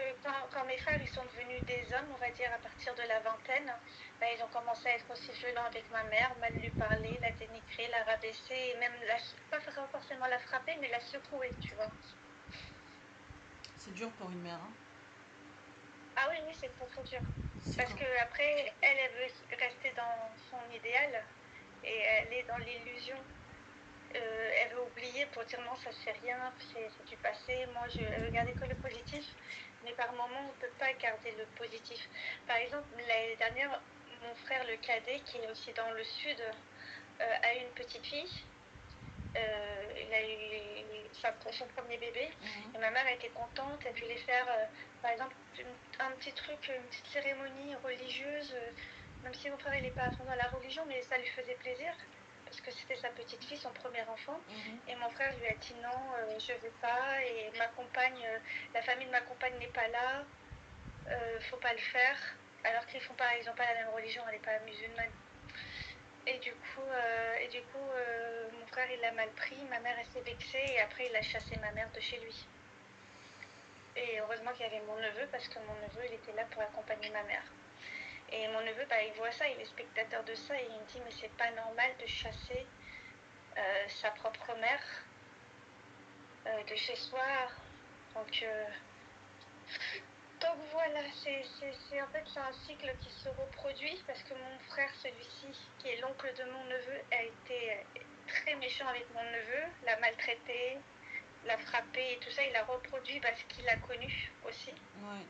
quand mes frères ils sont devenus des hommes, on va dire à partir de la vingtaine, bah, ils ont commencé à être aussi violents avec ma mère, mal lui parler, la dénigrer, la rabaisser, et même pas forcément la frapper, mais la secouer, tu vois. C'est dur pour une mère, hein. Ah oui, oui, c'est très très dur. C'est Parce comme. que après, elle veut rester dans son idéal et elle est dans l'illusion. Elle veut oublier pour dire non, ça c'est rien, c'est du passé. Moi, elle veut garder que le positif. Mais par moments, on ne peut pas garder le positif. Par exemple, l'année dernière, mon frère, le cadet, qui est aussi dans le sud, a eu une petite fille. Il a eu son premier bébé. Mhm. Et ma mère était contente. Elle voulait faire, par exemple, un petit truc, une petite cérémonie religieuse. Même si mon frère, il n'est pas à fond dans la religion, mais ça lui faisait plaisir. Parce que c'était sa petite fille, son premier enfant. Mhm. Et mon frère lui a dit non, je ne veux pas. Et ma compagne, la famille de ma compagne n'est pas là. Faut pas le faire. Alors qu'ils n'ont pas la même religion, elle n'est pas musulmane. Et du coup, mon frère, il l'a mal pris. Ma mère, elle s'est vexée. Et après, il a chassé ma mère de chez lui. Et heureusement qu'il y avait mon neveu, parce que mon neveu, il était là pour accompagner ma mère. Et mon neveu, bah, il voit ça, il est spectateur de ça. Et il me dit, mais c'est pas normal de chasser sa propre mère de chez soi. Donc, donc voilà, en fait, c'est un cycle qui se reproduit parce que mon frère, celui-ci, qui est l'oncle de mon neveu, a été très méchant avec mon neveu, l'a maltraité, l'a frappé et tout ça. Il a reproduit parce qu'il l'a connu aussi. Ouais.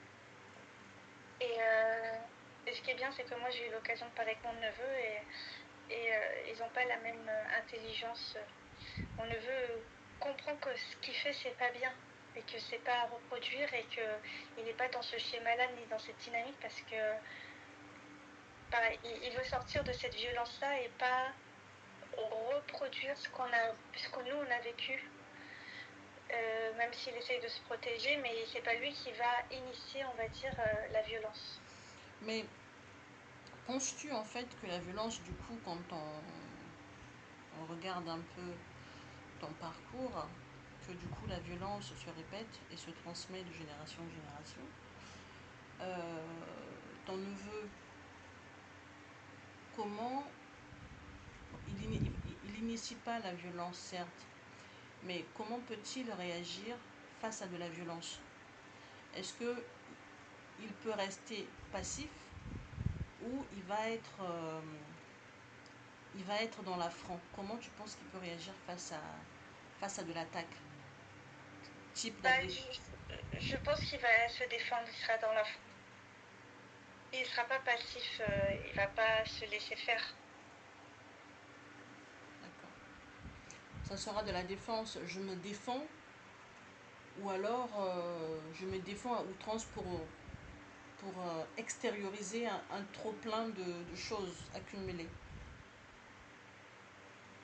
Et ce qui est bien, c'est que moi, j'ai eu l'occasion de parler avec mon neveu et ils n'ont pas la même intelligence. Mon neveu comprend que ce qu'il fait, c'est pas bien et que c'est pas à reproduire et qu'il n'est pas dans ce schéma-là ni dans cette dynamique parce que pareil, il veut sortir de cette violence-là et pas reproduire ce que nous on a vécu. Même s'il essaye de se protéger, mais c'est pas lui qui va initier, on va dire, la violence. Mais penses-tu en fait que la violence, du coup, quand on regarde un peu ton parcours, que du coup la violence se répète et se transmet de génération en génération? Euh, Ton neveu, comment il initie pas la violence, certes, Mais comment peut-il réagir face à de la violence? Est-ce que il peut rester passif ou il va être dans l'affront? Comment tu penses qu'il peut réagir face à de l'attaque? Type Bah, d'agression. je pense qu'il va se défendre, il sera dans la... Il sera pas passif, il va pas se laisser faire. D'accord. Ça sera de la défense. Je me défends ou alors je me défends à outrance pour extérioriser un trop-plein de choses accumulées.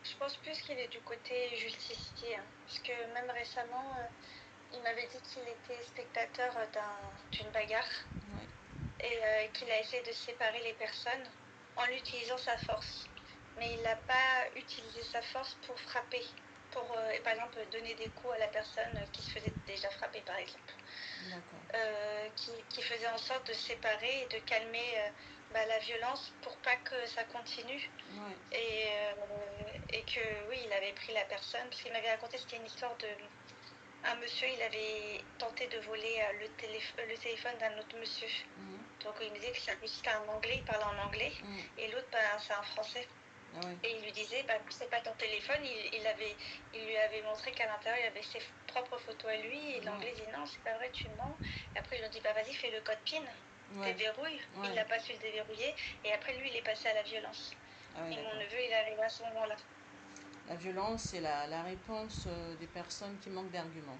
Je pense plus qu'il est du côté justicier, hein, parce que même récemment, il m'avait dit qu'il était spectateur d'une bagarre Ouais. et qu'il a essayé de séparer les personnes en utilisant sa force. Mais il n'a pas utilisé sa force pour frapper, pour par exemple donner des coups à la personne qui se faisait déjà frapper par exemple. D'accord. Qui faisait en sorte de séparer et de calmer la violence pour pas que ça continue. Ouais. Et que oui, il avait pris la personne, parce qu'il m'avait raconté, c'était une histoire de... Un monsieur, il avait tenté de voler le téléphone d'un autre monsieur. Mhm. Donc il me disait que c'était un anglais, il parlait en anglais, et l'autre, c'est un français. Ah ouais. Et il lui disait, c'est pas ton téléphone, il lui avait montré qu'à l'intérieur, il y avait ses propres photos à lui, et l'anglais dit non, c'est pas vrai, tu mens. Et après, ils lui ont dit, vas-y, fais le code PIN, Ouais. déverrouille. Ouais. Il n'a pas su le déverrouiller, et après, lui, il est passé à la violence. Ah ouais, Et mon d'accord. neveu, il est arrivé à ce moment-là. La violence, c'est la réponse des personnes qui manquent d'arguments.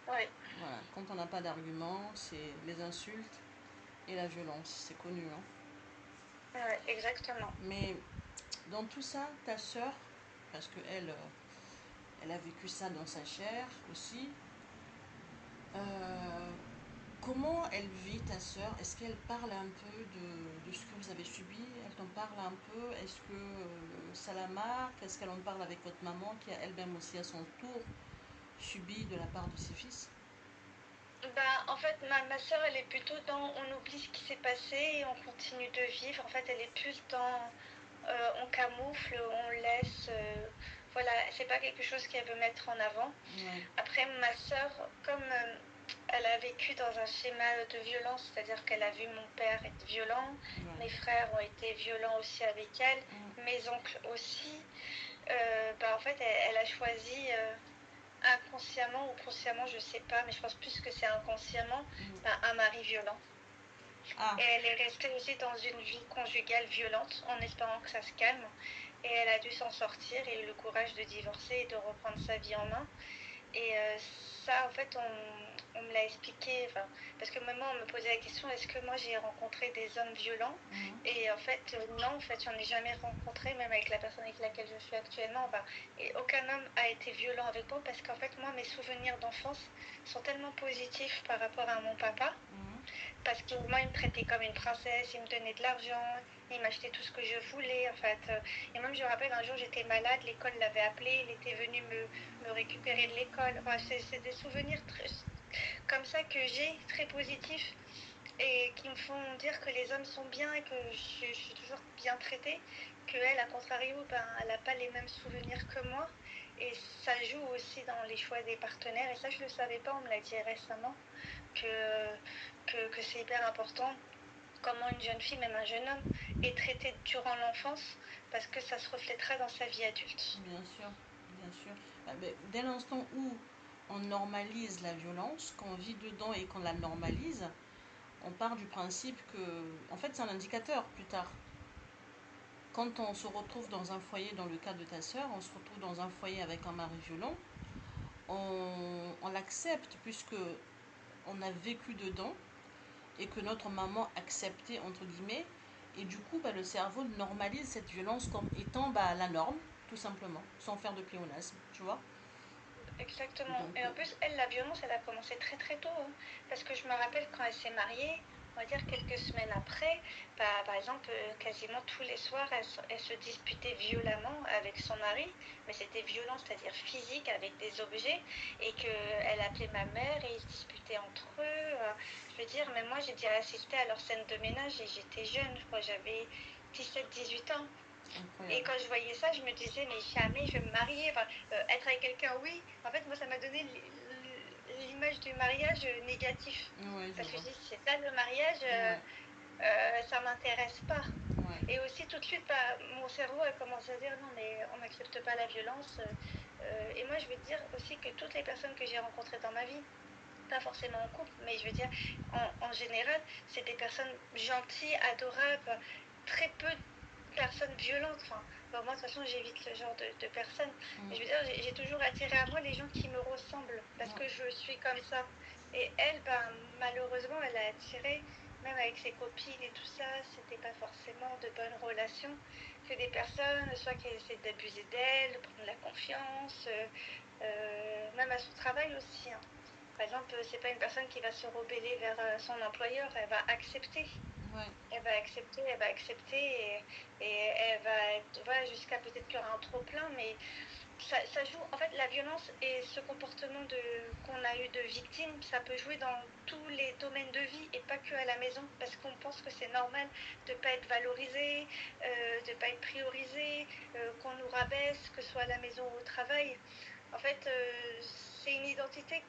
Ouais, Voilà. Quand on n'a pas d'arguments, c'est les insultes et la violence. C'est connu, hein. ouais, exactement. Mais dans tout ça, ta sœur, parce qu'elle elle a vécu ça dans sa chair aussi, comment elle vit ta sœur? Est-ce qu'elle parle un peu de ce que vous avez subi? Elle t'en parle un peu? Est-ce que ça la marque? Est-ce qu'elle en parle avec votre maman qui a elle-même aussi à son tour subi de la part de ses fils? En fait, ma sœur, elle est plutôt dans on oublie ce qui s'est passé et on continue de vivre. En fait, elle est plus dans on camoufle, on laisse. Voilà, c'est pas quelque chose qu'elle veut mettre en avant. Ouais. Après, ma sœur, comme elle a vécu dans un schéma de violence, c'est-à-dire qu'elle a vu mon père être violent, Ouais. mes frères ont été violents aussi avec elle, mes oncles aussi, en fait, elle a choisi inconsciemment ou consciemment, je sais pas, mais je pense plus que c'est inconsciemment, un mari violent. Ah, Et elle est restée aussi dans une vie conjugale violente en espérant que ça se calme. Et elle a dû s'en sortir et eu le courage de divorcer et de reprendre sa vie en main. Et ça, en fait, on me l'a expliqué, parce que maman me posait la question, est-ce que moi j'ai rencontré des hommes violents? Et en fait, non, en fait, j'en ai jamais rencontré, même avec la personne avec laquelle je suis actuellement. Et aucun homme a été violent avec moi parce qu'en fait, moi, mes souvenirs d'enfance sont tellement positifs par rapport à mon papa. Parce que moi, il me traitait comme une princesse, il me donnait de l'argent, il m'achetait tout ce que je voulais, en fait. Et même, je me rappelle, un jour, j'étais malade, l'école l'avait appelé, il était venu me récupérer de l'école. C'est des souvenirs comme ça que j'ai, très positifs, et qui me font dire que les hommes sont bien et que je suis toujours bien traitée, qu'elle, à contrario, elle n'a pas les mêmes souvenirs que moi. Et ça joue aussi dans les choix des partenaires. Et ça, je ne le savais pas, on me l'a dit récemment, que c'est hyper important comment une jeune fille, même un jeune homme, est traité durant l'enfance, parce que ça se reflètera dans sa vie adulte. bien sûr, bien sûr. Dès l'instant où on normalise la violence, qu'on vit dedans et qu'on la normalise, on part du principe que, en fait, c'est un indicateur plus tard. Quand on se retrouve dans un foyer, dans le cas de ta sœur, on se retrouve dans un foyer avec un mari violent, on l'accepte puisque on a vécu dedans et que notre maman acceptait, entre guillemets, et du coup, le cerveau normalise cette violence comme étant la norme, tout simplement, sans faire de pléonasme, tu vois. Exactement. Donc, Et en plus, elle, la violence, elle a commencé très très tôt, hein. Parce que je me rappelle quand elle s'est mariée, on va dire quelques semaines après, par exemple, quasiment tous les soirs, elle se disputait violemment avec son mari, mais c'était violent, c'est-à-dire physique, avec des objets, et qu'elle appelait ma mère et ils se disputaient entre eux. Je veux dire, mais moi, j'ai déjà assisté à leur scène de ménage et j'étais jeune, je crois, j'avais 17-18 ans. Et incroyable. quand je voyais ça, je me disais, mais jamais je vais me marier. Enfin, être avec quelqu'un, oui. En fait, moi, ça m'a donné l'image du mariage négatif. Ouais, je Parce que je vois. dis, c'est ça le mariage, Ouais, ça m'intéresse pas. ouais, Et aussi, tout de suite, bah, mon cerveau a commencé à dire, non, mais on n'accepte pas la violence. Et moi, je veux dire aussi que toutes les personnes que j'ai rencontrées dans ma vie, pas forcément en couple, mais je veux dire, en général, c'est des personnes gentilles, adorables, très peu de personnes violentes. Enfin, bon, moi, de toute façon, j'évite ce genre de personnes. Mais je veux dire, j'ai toujours attiré à moi les gens qui me ressemblent, parce que ouais, je suis comme ça. Et elle, ben, malheureusement, elle a attiré, même avec ses copines et tout ça, c'était pas forcément de bonnes relations, que des personnes, soit qui essaient d'abuser d'elle, de prendre la confiance, même à son travail aussi, hein. Par exemple, c'est pas une personne qui va se rebeller vers son employeur, elle va accepter. ouais, Elle va accepter et elle va être, voilà, jusqu'à peut-être qu'il y aura un trop plein, mais ça joue. En fait, la violence et ce comportement qu'on a eu de victime, ça peut jouer dans tous les domaines de vie et pas que à la maison, parce qu'on pense que c'est normal de pas être valorisé, de pas être priorisé, qu'on nous rabaisse, que ce soit à la maison ou au travail. En fait, c'est une identité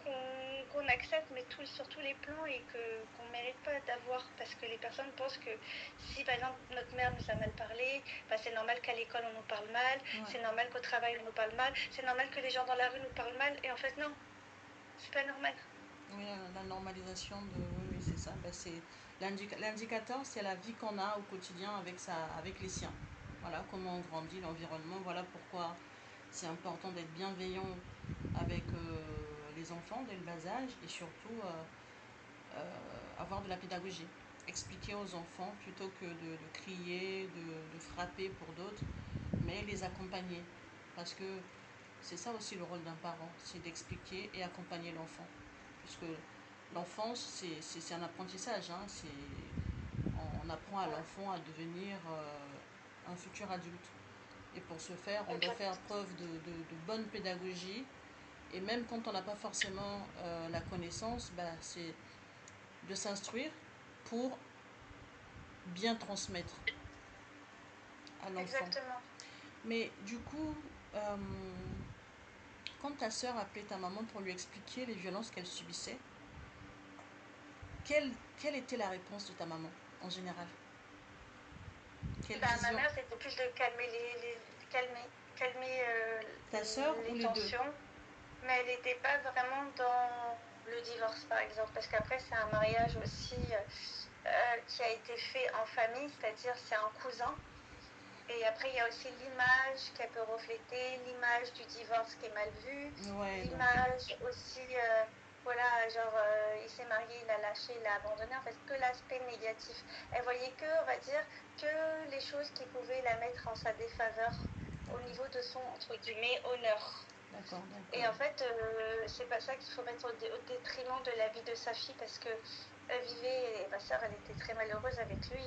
qu'on accepte, mais sur tous les plans et qu'on ne mérite pas d'avoir, parce que les personnes pensent que si, par exemple, notre mère nous a mal parlé, bah, c'est normal qu'à l'école on nous parle mal, ouais. c'est normal qu'au travail on nous parle mal, c'est normal que les gens dans la rue nous parlent mal, et en fait, non, c'est pas normal. Oui, la normalisation de... Oui, oui, c'est ça. Ben, c'est... L'indicateur, c'est la vie qu'on a au quotidien avec les siens. Voilà comment on grandit, l'environnement. Voilà pourquoi c'est important d'être bienveillant avec les enfants dès le bas âge et surtout avoir de la pédagogie. Expliquer aux enfants plutôt que de crier, de frapper pour d'autres, mais les accompagner. Parce que c'est ça aussi le rôle d'un parent, c'est d'expliquer et accompagner l'enfant. Puisque l'enfance, c'est un apprentissage. Hein, on apprend à Ouais, l'enfant à devenir un futur adulte. Et pour ce faire, on doit faire exact, preuve de bonne pédagogie. Et même quand on n'a pas forcément la connaissance, bah, c'est de s'instruire pour bien transmettre à l'enfant. exactement. Mais du coup, euh, quand ta sœur appelait ta maman pour lui expliquer les violences qu'elle subissait, quelle, quelle était la réponse de ta maman en général? Quelle Bah, ma vision? mère, c'était plus de calmer calmer Ta sœur ou les les deux? tensions. Mais elle n'était pas vraiment dans le divorce, par exemple, parce qu'après, c'est un mariage aussi qui a été fait en famille, c'est-à-dire c'est un cousin. Et après, il y a aussi l'image qu'elle peut refléter, l'image du divorce qui est mal vue, Ouais, donc, l'image aussi, voilà, genre, il s'est marié, il a lâché, il a abandonné, en fait, que l'aspect négatif. Elle voyait que, on va dire, que les choses qui pouvaient la mettre en sa défaveur au d'accord, niveau de son, entre guillemets, honneur. d'accord, Et en fait, c'est pas ça qu'il faut mettre au détriment de la vie de sa fille parce que elle vivait, et ma soeur, elle était très malheureuse avec lui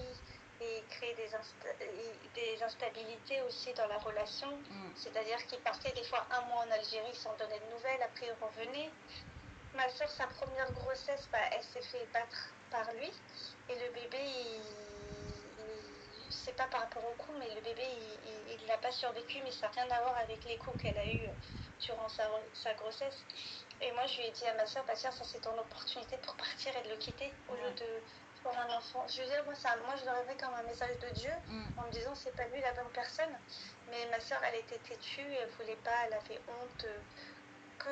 et créait des instabilités aussi dans la relation. C'est-à-dire qu'il partait des fois un mois en Algérie sans donner de nouvelles, après il revenait. Ma soeur, sa première grossesse, bah, elle s'est fait battre par lui et le bébé, c'est pas par rapport au coup, mais le bébé, il n'a pas survécu, mais ça n'a rien à voir avec les coups qu'elle a eus durant sa grossesse. Et moi, je lui ai dit à ma soeur, bah tiens, ça c'est ton opportunité pour partir et de le quitter au lieu ouais, de faire un enfant. Je veux dire, moi je le rêvais comme un message de Dieu en me disant, c'est pas lui la bonne personne. Mais ma soeur, elle était têtue, elle voulait pas, elle avait honte.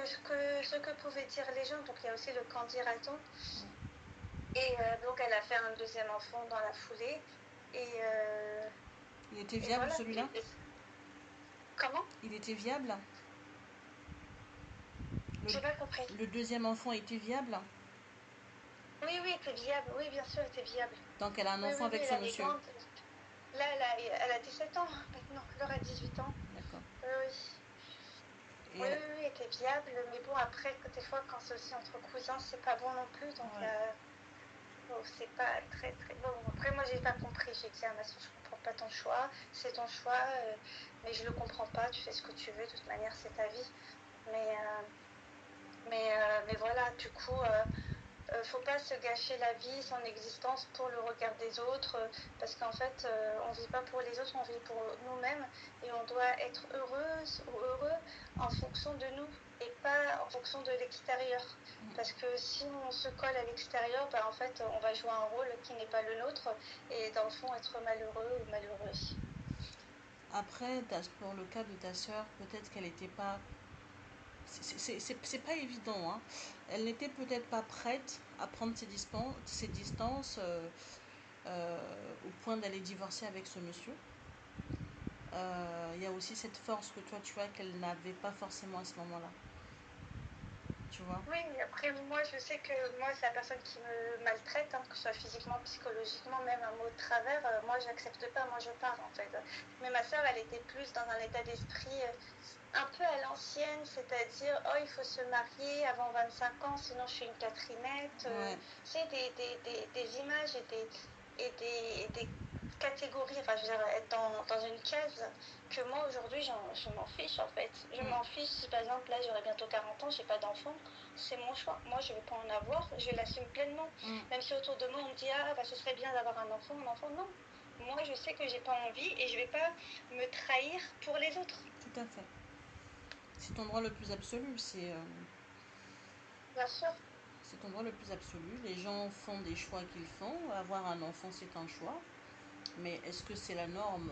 Ce que pouvaient dire les gens, donc il y a aussi le qu'en dira-t-on. Et donc elle a fait un deuxième enfant dans la foulée. Et, euh, il était et viable voilà. celui-là? Comment? Il était viable? J'ai pas compris. Le deuxième enfant était viable? Oui, oui, était viable. Oui, bien sûr, était viable. Donc elle a un Oui, enfant oui, oui, avec ce elle est monsieur. grande. Là, elle a 17 ans maintenant. Laure a 18 ans. D'accord. Oui, oui. Et Oui, elle... oui, oui, était viable. Mais bon, après, des fois, quand c'est aussi entre cousins, c'est pas bon non plus. Donc, Ouais. bon, c'est pas très, très bon. Après, moi, j'ai pas compris. J'ai dit à ma soeur, je comprends pas ton choix. C'est ton choix, mais je le comprends pas. Tu fais ce que tu veux. De toute manière, c'est ta vie. Mais, mais voilà, du coup, faut pas se gâcher la vie, son existence pour le regard des autres, parce qu'en fait, on vit pas pour les autres, on vit pour nous-mêmes, et on doit être heureuse ou heureux en fonction de nous, et pas en fonction de l'extérieur. Parce que si on se colle à l'extérieur, en fait, on va jouer un rôle qui n'est pas le nôtre, et dans le fond, être malheureux ou malheureuse. Après, pour le cas de ta sœur, peut-être qu'elle n'était pas. C'est pas évident, hein. Elle n'était peut-être pas prête à prendre ses distances au point d'aller divorcer avec ce monsieur. Il y a aussi cette force que toi tu as qu'elle n'avait pas forcément à ce moment-là. Tu vois? Oui, après, moi, je sais que moi, c'est la personne qui me maltraite, que ce soit physiquement, psychologiquement, même un mot de travers, moi, j'accepte pas, moi, je pars, en fait. Mais ma sœur, elle était plus dans un état d'esprit un peu à l'ancienne, c'est-à-dire, oh, il faut se marier avant 25 ans, sinon je suis une quatrinette. Ouais. C'est des images et des catégories, enfin, je veux dire, être dans une case que moi, aujourd'hui, je m'en fiche, en fait. Je m'en fiche si, par exemple, là, j'aurai bientôt 40 ans, j'ai pas d'enfant, c'est mon choix. Moi, je vais pas en avoir, je l'assume pleinement. Même si autour de moi, on me dit, ah, ce serait bien d'avoir un enfant, non. Moi, je sais que j'ai pas envie et je vais pas me trahir pour les autres. Tout à fait. C'est ton droit le plus absolu, Bien sûr. c'est ton droit le plus absolu. Les gens font des choix qu'ils font. Avoir un enfant, c'est un choix. Mais est-ce que c'est la norme?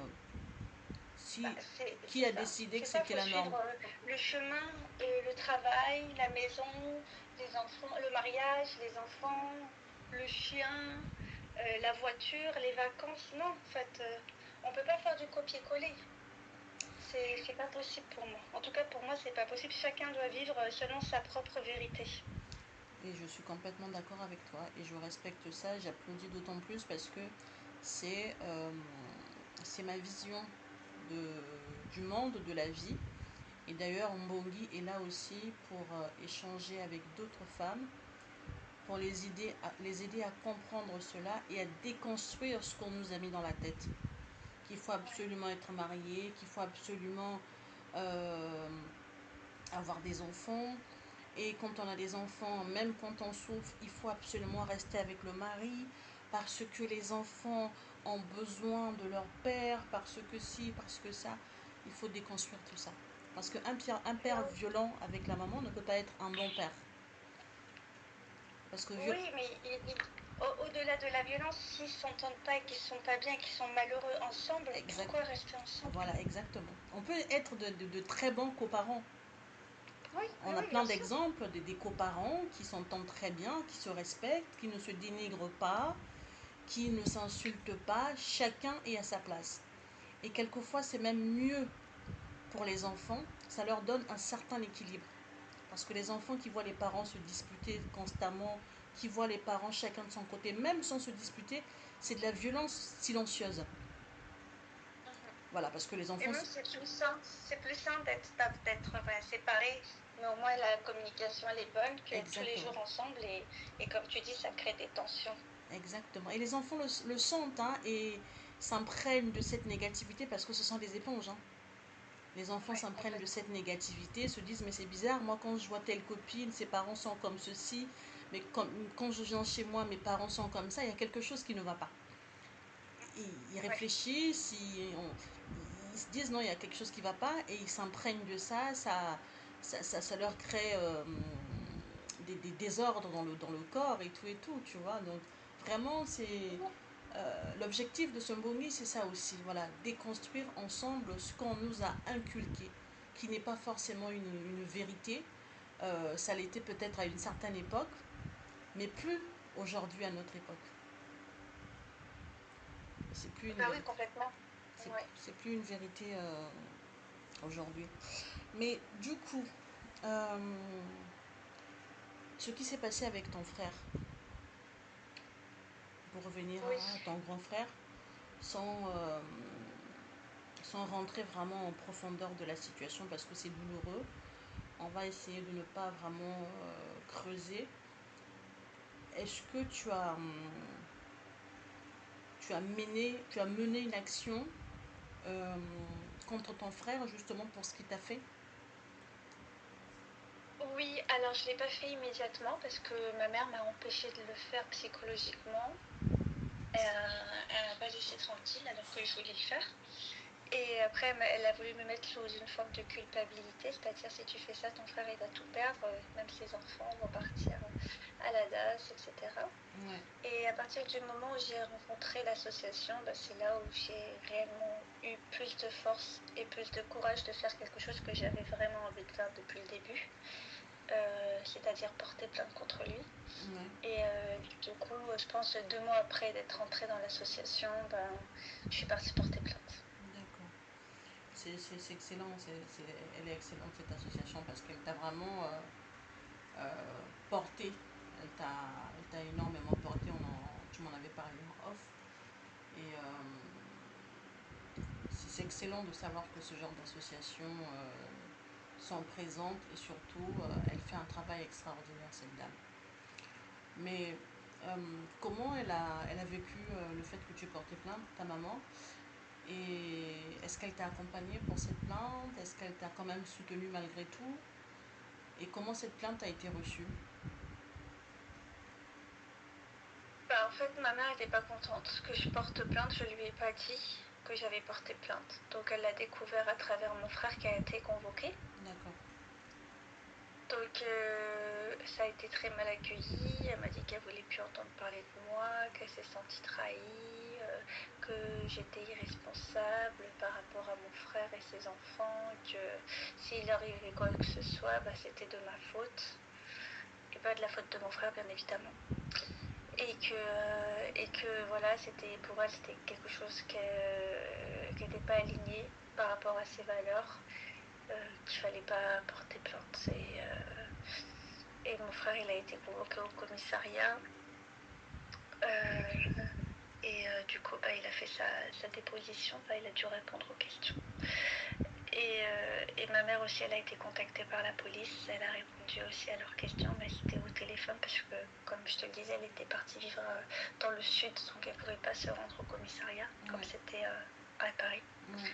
Qui a décidé que c'était la norme? Le chemin, le travail, la maison, les enfants, le mariage, les enfants, le chien, la voiture, les vacances. Non, en fait, on peut pas faire du copier-coller. C'est pas possible pour moi. En tout cas, pour moi, c'est pas possible. Chacun doit vivre selon sa propre vérité. Et je suis complètement d'accord avec toi et je respecte ça. J'applaudis d'autant plus parce que c'est ma vision du monde, de la vie. Et d'ailleurs, Mbongi est là aussi pour échanger avec d'autres femmes, pour les aider à comprendre cela et à déconstruire ce qu'on nous a mis dans la tête. Qu'il faut absolument être marié, qu'il faut absolument avoir des enfants. Et quand on a des enfants, même quand on souffre, il faut absolument rester avec le mari parce que les enfants ont besoin de leur père, parce que si, parce que ça. Il faut déconstruire tout ça. Parce qu'un père violent avec la maman ne peut pas être un bon père. Parce que oui, mais au-delà de la violence, s'ils ne s'entendent pas et qu'ils ne sont pas bien, qu'ils sont malheureux ensemble, pourquoi rester ensemble? Voilà, exactement. On peut être de très bons coparents. Oui, on a plein d'exemples des coparents qui s'entendent très bien, qui se respectent, qui ne se dénigrent pas, qui ne s'insultent pas. Chacun est à sa place. Et quelquefois, c'est même mieux pour les enfants. Ça leur donne un certain équilibre. Parce que les enfants qui voient les parents se disputer constamment, qui voient les parents chacun de son côté, même sans se disputer, c'est de la violence silencieuse. Voilà, parce que les enfants... Et même c'est plus sain d'être séparés, mais au moins la communication elle est bonne que tous les jours ensemble et comme tu dis, ça crée des tensions. Exactement. Et les enfants le sentent et s'imprègnent de cette négativité parce que ce sont des éponges. Les enfants s'imprègnent de cette négativité, se disent mais c'est bizarre, moi quand je vois telle copine, ses parents sont comme ceci, mais quand je viens chez moi, mes parents sont comme ça, il y a quelque chose qui ne va pas. Ils réfléchissent, ils se disent non, il y a quelque chose qui ne va pas et ils s'imprègnent de ça, ça leur crée des désordres dans le corps et tout, tu vois. Donc vraiment, c'est... l'objectif de ce Mbongi, c'est ça aussi, voilà, déconstruire ensemble ce qu'on nous a inculqué, qui n'est pas forcément une vérité. Ça l'était peut-être à une certaine époque, mais plus aujourd'hui à notre époque. C'est plus une vérité. Oui, complètement. C'est plus une vérité aujourd'hui. Mais du coup, ce qui s'est passé avec ton frère, pour revenir à ton grand frère, sans rentrer vraiment en profondeur de la situation parce que c'est douloureux. On va essayer de ne pas vraiment creuser. Est-ce que tu as mené une action contre ton frère justement pour ce qu'il t'a fait? Oui, alors je ne l'ai pas fait immédiatement parce que ma mère m'a empêché de le faire psychologiquement. Elle m'a pas laissé tranquille alors que je voulais le faire. Et après, elle a voulu me mettre sous une forme de culpabilité, c'est-à-dire si tu fais ça, ton frère il va tout perdre, même ses enfants vont partir à la DAS, etc. Ouais. Et à partir du moment où j'ai rencontré l'association, c'est là où j'ai réellement eu plus de force et plus de courage de faire quelque chose que j'avais vraiment envie de faire depuis le début, c'est-à-dire porter plainte contre lui. Ouais. Et du coup, je pense 2 mois après d'être entrée dans l'association, je suis partie porter plainte. D'accord. C'est excellent, elle est excellente cette association parce qu'elle t'a vraiment porté, elle t'a énormément porté, tu m'en avais parlé en off. Et c'est excellent de savoir que ce genre d'associations sont présentes et surtout, elle fait un travail extraordinaire, cette dame. Mais comment elle a vécu le fait que tu aies porté plainte, ta maman? Et est-ce qu'elle t'a accompagnée pour cette plainte? Est-ce qu'elle t'a quand même soutenue malgré tout? Et comment cette plainte a été reçue? En fait, ma mère n'était pas contente que je porte plainte. Je lui ai pas dit que j'avais porté plainte. Donc, elle l'a découvert à travers mon frère qui a été convoqué. D'accord. Donc, ça a été très mal accueilli. Elle m'a dit qu'elle voulait plus entendre parler de moi, qu'elle s'est sentie trahie, que j'étais irresponsable par rapport à mon frère et ses enfants, que s'il arrivait quoi que ce soit, c'était de ma faute et pas de la faute de mon frère, bien évidemment. Et que voilà, c'était pour elle, c'était quelque chose qui n'était pas aligné par rapport à ses valeurs, qu'il fallait pas porter plainte. Et mon frère, il a été convoqué au commissariat. Du coup, il a fait sa déposition, il a dû répondre aux questions. Et ma mère aussi, elle a été contactée par la police. Elle a répondu aussi à leurs questions, mais c'était au téléphone parce que, comme je te le disais, elle était partie vivre dans le sud, donc elle ne pouvait pas se rendre au commissariat, comme c'était à Paris. Ouais.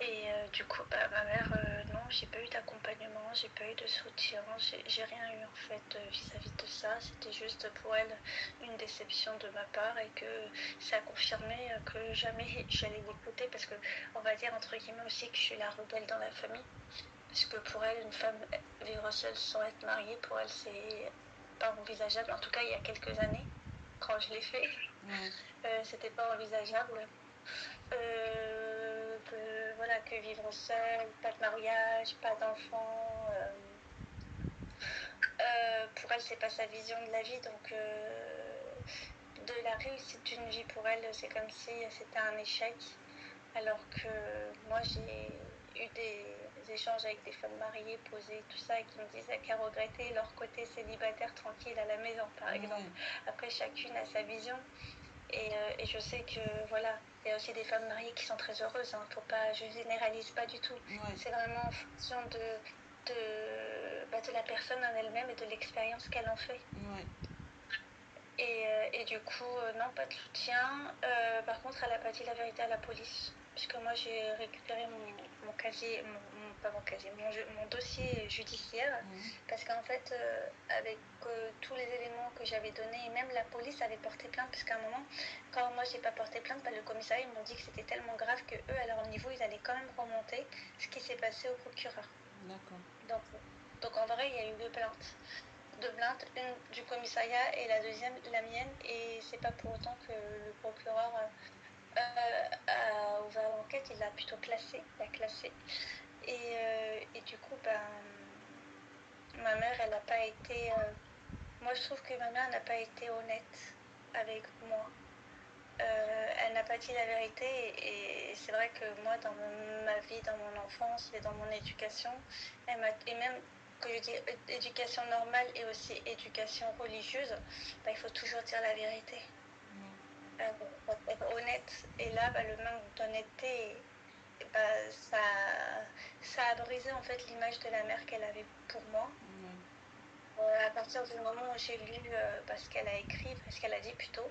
Et du coup, ma mère, non, j'ai pas eu d'accompagnement, j'ai pas eu de soutien, j'ai rien eu en fait vis-à-vis de ça. C'était juste pour elle une déception de ma part et que ça a confirmé que jamais j'allais l'écouter parce que, on va dire entre guillemets aussi que je suis la rebelle dans la famille. Parce que pour elle, une femme vivre seule sans être mariée, pour elle, c'est pas envisageable. En tout cas, il y a quelques années, quand je l'ai fait, c'était pas envisageable. Voilà, que vivre seule, pas de mariage, pas d'enfant. Pour elle, c'est pas sa vision de la vie, donc de la réussite d'une vie pour elle, c'est comme si c'était un échec. Alors que moi, j'ai eu des échanges avec des femmes mariées, posées, tout ça, et qui me disaient qu'à regretter leur côté célibataire tranquille à la maison, par exemple. Après, chacune a sa vision. Et je sais que voilà, il y a aussi des femmes mariées qui sont très heureuses. Faut pas, je généralise pas du tout. Ouais. C'est vraiment en fonction de la personne en elle-même et de l'expérience qu'elle en fait. Ouais. Et du coup, non, pas de soutien. Par contre, elle n'a pas dit la vérité à la police. Puisque moi, j'ai récupéré mon casier, pas mon casier, mon dossier judiciaire. Parce qu'en fait, avec tous les éléments que j'avais donnés, et même la police avait porté plainte. Parce qu'à un moment, quand moi, j'ai pas porté plainte, le commissariat, ils m'ont dit que c'était tellement grave que eux, à leur niveau, ils allaient quand même remonter ce qui s'est passé au procureur. D'accord. Donc en vrai, il y a eu 2 plaintes, une du commissariat et la deuxième, la mienne. Et c'est pas pour autant que le procureur a ouvert l'enquête, il l'a plutôt classé, Et du coup, ma mère, elle n'a pas été... moi, je trouve que ma mère n'a pas été honnête avec moi. Elle n'a pas dit la vérité et c'est vrai que moi, dans ma vie, dans mon enfance et dans mon éducation, et même que je dis éducation normale et aussi éducation religieuse, il faut toujours dire la vérité. Être honnête. Et là, le manque d'honnêteté, ça a brisé en fait l'image de la mère qu'elle avait pour moi. À partir du moment où j'ai lu ce qu'elle a écrit, ce qu'elle a dit plutôt,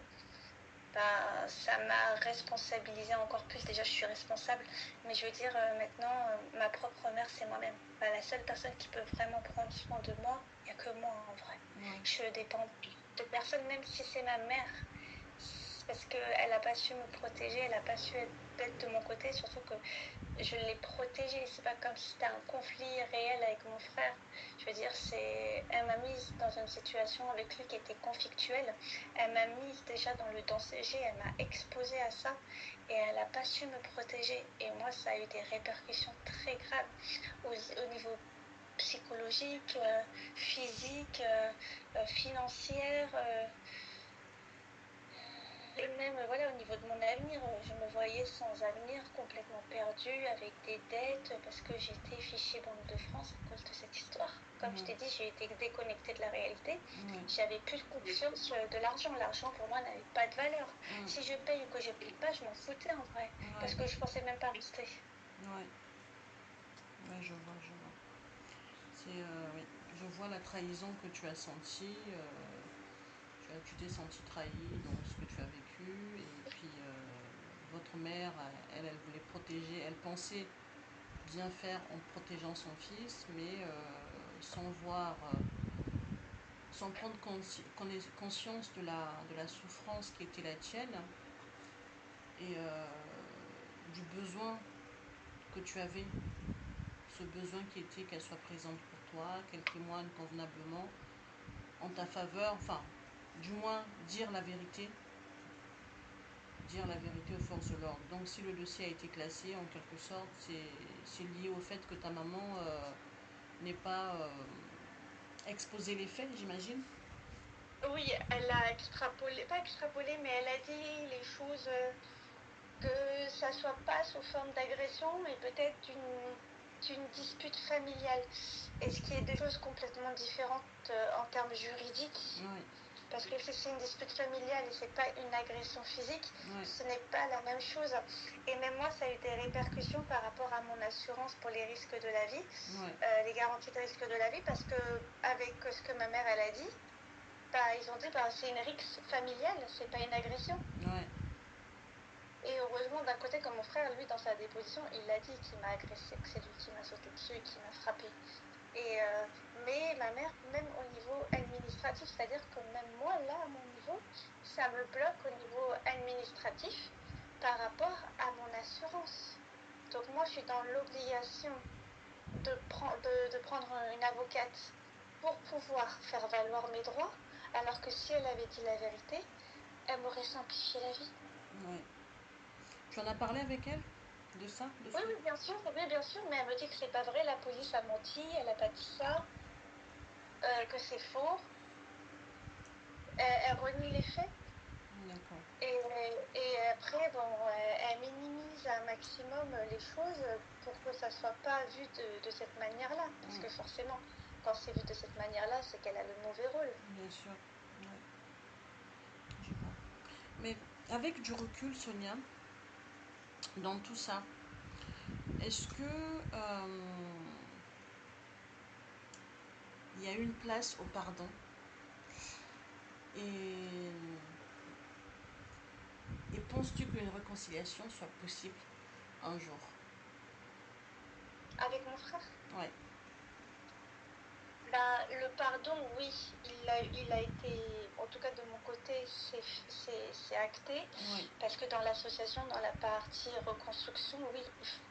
ça m'a responsabilisée encore plus. Déjà, je suis responsable, mais je veux dire, maintenant, ma propre mère, c'est moi-même. La seule personne qui peut vraiment prendre soin de moi, il n'y a que moi en vrai. Ouais. Je dépends de personne, même si c'est ma mère, parce qu'elle n'a pas su me protéger, elle n'a pas su être de mon côté, surtout que je l'ai protégée. C'est pas comme si c'était un conflit réel avec mon frère. Je veux dire, elle m'a mise dans une situation avec lui qui était conflictuelle. Elle m'a mise déjà dans le danger, elle m'a exposée à ça et elle n'a pas su me protéger. Et moi, ça a eu des répercussions très graves au niveau psychologique, physique, financière. Et même voilà, au niveau de mon avenir, je me voyais sans avenir, complètement perdue, avec des dettes, parce que j'étais fichée Banque de France à cause de cette histoire. Comme je t'ai dit, j'ai été déconnectée de la réalité. J'avais plus confiance de l'argent. L'argent, pour moi, n'avait pas de valeur. Si je paye ou que je paye pas, je m'en foutais en vrai. Parce que je pensais même pas rester. Ouais, je vois. Oui. Je vois la trahison que tu as sentie. Tu t'es senti trahi dans ce que tu as vécu. Et puis, votre mère, elle voulait protéger. Elle pensait bien faire en protégeant son fils, mais sans voir, sans prendre conscience de la souffrance qui était la tienne et du besoin que tu avais, ce besoin qui était qu'elle soit présente pour toi, qu'elle témoigne convenablement en ta faveur, enfin, du moins dire la vérité aux forces de l'ordre. Donc si le dossier a été classé, en quelque sorte, c'est lié au fait que ta maman n'ait pas exposé les faits, j'imagine. Oui, elle a extrapolé, pas extrapolé, mais elle a dit les choses, que ça soit pas sous forme d'agression, mais peut-être d'une dispute familiale. Et ce qui est deux choses complètement différentes en termes juridiques. Oui. Parce que si c'est une dispute familiale et c'est pas une agression physique, ce n'est pas la même chose. Et même moi, ça a eu des répercussions par rapport à mon assurance pour les risques de la vie, les garanties de risque de la vie, parce que avec ce que ma mère elle a dit, ils ont dit c'est une rixe familiale, c'est pas une agression. Et heureusement, d'un côté, comme mon frère, lui, dans sa déposition, il a dit qu'il m'a agressé, que c'est lui qui m'a sauté dessus et qui m'a frappé. Mais ma mère, même au niveau administratif, c'est-à-dire que même moi, là, à mon niveau, ça me bloque au niveau administratif par rapport à mon assurance. Donc moi, je suis dans l'obligation de prendre une avocate pour pouvoir faire valoir mes droits, alors que si elle avait dit la vérité, elle m'aurait simplifié la vie. Oui. Tu en as parlé avec elle de ça Oui, bien sûr, mais elle me dit que c'est pas vrai, la police a menti, elle a pas dit ça, que c'est faux. Elle renie les faits. D'accord. Et après, elle minimise un maximum les choses pour que ça soit pas vu de cette manière-là. Parce que forcément, quand c'est vu de cette manière-là, c'est qu'elle a le mauvais rôle. Bien sûr. Je vois. Mais avec du recul, Sonia, dans tout ça, est-ce que il y a une place au pardon et penses-tu qu'une réconciliation soit possible un jour? Avec mon frère? Ouais. Le pardon, oui, il a été, en tout cas de mon côté, c'est acté. Oui. Parce que dans l'association, dans la partie reconstruction, oui,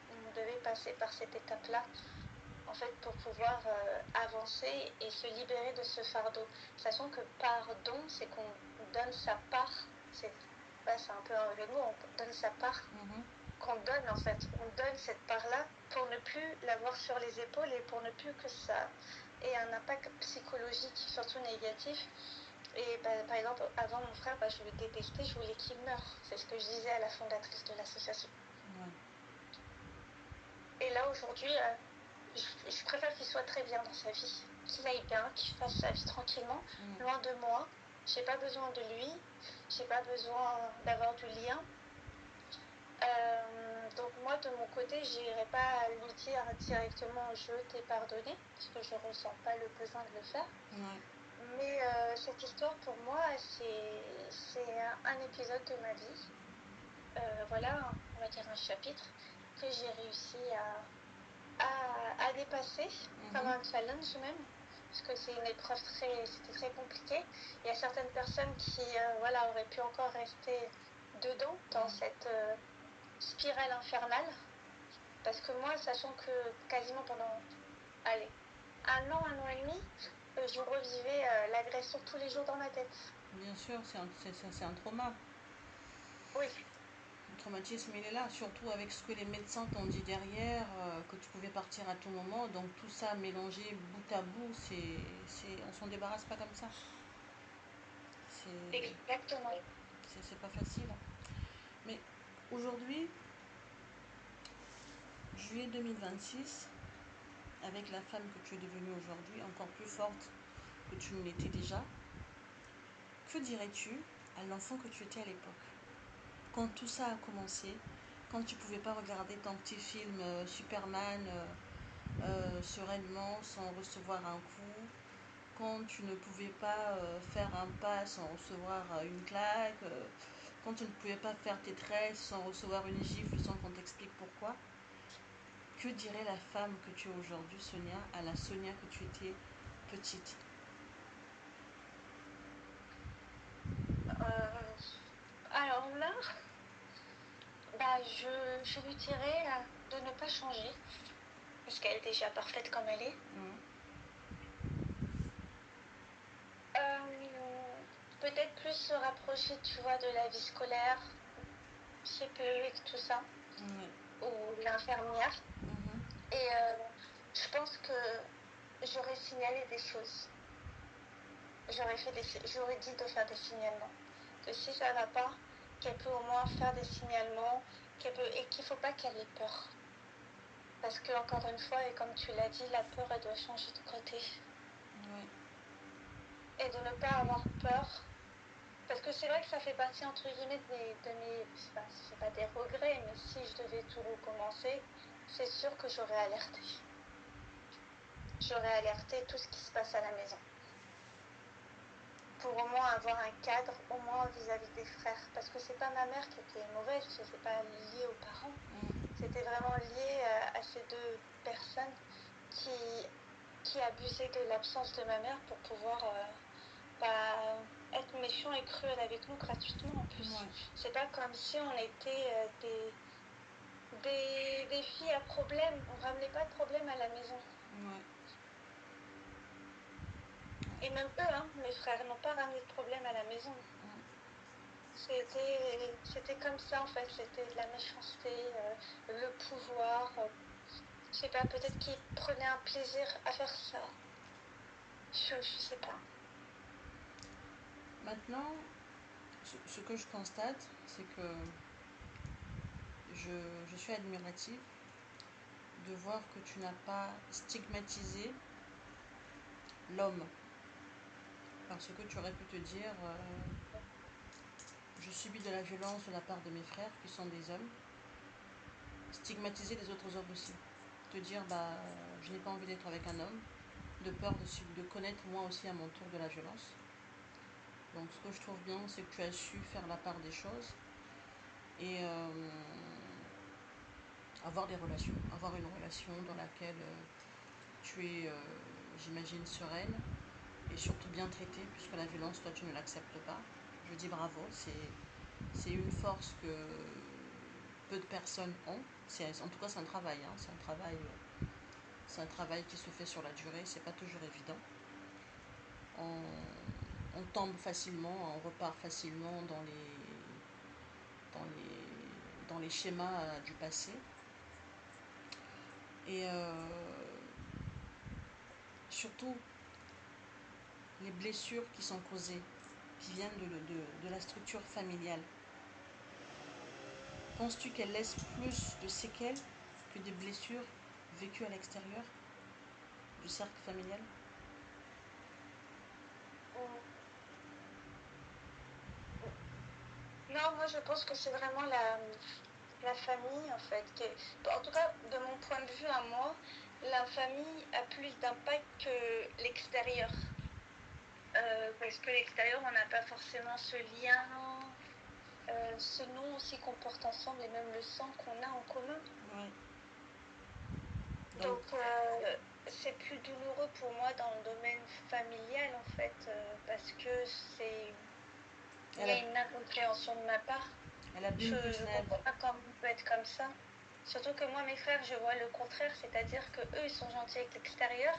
on devait passer par cette étape-là, en fait, pour pouvoir avancer et se libérer de ce fardeau. Sachant que pardon, c'est qu'on donne sa part, c'est un peu un jeu de mots, on donne sa part, qu'on donne en fait, on donne cette part-là pour ne plus l'avoir sur les épaules et pour ne plus que ça ait un impact psychologique, surtout négatif. Et par exemple, avant mon frère, je le détestais, je voulais qu'il meure. C'est ce que je disais à la fondatrice de l'association. Et là, aujourd'hui, je préfère qu'il soit très bien dans sa vie, qu'il aille bien, qu'il fasse sa vie tranquillement, loin de moi. J'ai pas besoin de lui, j'ai pas besoin d'avoir du lien. Donc moi, de mon côté, j'irai pas lui dire directement je t'ai pardonné, parce que je ressens pas le besoin de le faire. Mais cette histoire, pour moi, c'est un épisode de ma vie. Voilà, on va dire un chapitre que j'ai réussi à dépasser, comme un challenge même, parce que c'est une épreuve c'était très compliqué. Il y a certaines personnes qui voilà, auraient pu encore rester dedans, dans cette spirale infernale. Parce que moi, sachant que quasiment pendant, allez, un an et demi, je revivais l'agression tous les jours dans ma tête. Bien sûr, c'est un trauma. Oui. Le traumatisme, il est là, surtout avec ce que les médecins t'ont dit derrière, que tu pouvais partir à tout moment. Donc tout ça mélangé bout à bout, on s'en débarrasse pas comme ça. Exactement. C'est pas facile. Mais aujourd'hui, juillet 2026, avec la femme que tu es devenue aujourd'hui, encore plus forte que tu ne l'étais déjà, que dirais-tu à l'enfant que tu étais à l'époque? Quand tout ça a commencé, quand tu pouvais pas regarder ton petit film Superman sereinement sans recevoir un coup, quand tu ne pouvais pas faire un pas sans recevoir une claque, quand tu ne pouvais pas faire tes tresses sans recevoir une gifle, sans qu'on t'explique pourquoi, que dirait la femme que tu es aujourd'hui, Sonia, à la Sonia que tu étais petite? Alors là, bah, je lui dirais de ne pas changer, parce qu'elle est déjà parfaite comme elle est. Peut-être plus se rapprocher, tu vois, de la vie scolaire, CPE et tout ça, ou l'infirmière. Et je pense que j'aurais signalé des choses. J'aurais dit de faire des signalements. Que si ça va pas, qu'elle peut au moins faire des signalements, et qu'il faut pas qu'elle ait peur. Parce que encore une fois, et comme tu l'as dit, la peur, elle doit changer de côté. Et de ne pas avoir peur. Parce que c'est vrai que ça fait partie, entre guillemets, de mes c'est pas des regrets, mais si je devais tout recommencer, c'est sûr que j'aurais alerté. J'aurais alerté tout ce qui se passe à la maison. Pour au moins avoir un cadre, au moins vis-à-vis des frères. Parce que c'est pas ma mère qui était mauvaise, c'est pas lié aux parents. C'était vraiment lié à ces deux personnes qui abusaient de l'absence de ma mère pour pouvoir être méchant et cruel avec nous gratuitement en plus. C'est pas comme si on était des filles à problème. On ramenait pas de problème à la maison. Et même eux, mes frères, n'ont pas ramené de problème à la maison. C'était comme ça en fait, c'était de la méchanceté, le pouvoir. Je sais pas, peut-être qu'ils prenaient un plaisir à faire ça. Je sais pas. Maintenant, ce que je constate, c'est que je suis admirative de voir que tu n'as pas stigmatisé l'homme. Parce que tu aurais pu te dire, je subis de la violence de la part de mes frères qui sont des hommes. Stigmatiser les autres hommes aussi. Te dire, je n'ai pas envie d'être avec un homme, de peur de connaître moi aussi à mon tour de la violence. Donc ce que je trouve bien, c'est que tu as su faire la part des choses et avoir une relation dans laquelle tu es, j'imagine, sereine et surtout bien traitée, puisque la violence, toi, tu ne l'acceptes pas. Je dis bravo, c'est une force que peu de personnes ont. En tout cas, c'est un travail, c'est un travail qui se fait sur la durée, c'est pas toujours évident. On tombe facilement, on repart facilement dans les schémas du passé. Et surtout, les blessures qui sont causées, qui viennent de la structure familiale. Penses-tu qu'elles laissent plus de séquelles que des blessures vécues à l'extérieur du cercle familial? Non, moi je pense que c'est vraiment la famille en fait. En tout cas, de mon point de vue à moi, la famille a plus d'impact que l'extérieur. parce que l'extérieur, on n'a pas forcément ce lien, ce nom aussi qu'on porte ensemble et même le sang qu'on a en commun. Ouais. Donc, c'est plus douloureux pour moi dans le domaine familial, en fait, parce que il y a une incompréhension de ma part. Elle abîme plus Je comprends pas comment on peut être comme ça. Surtout que moi, mes frères, je vois le contraire, c'est-à-dire que eux, ils sont gentils avec l'extérieur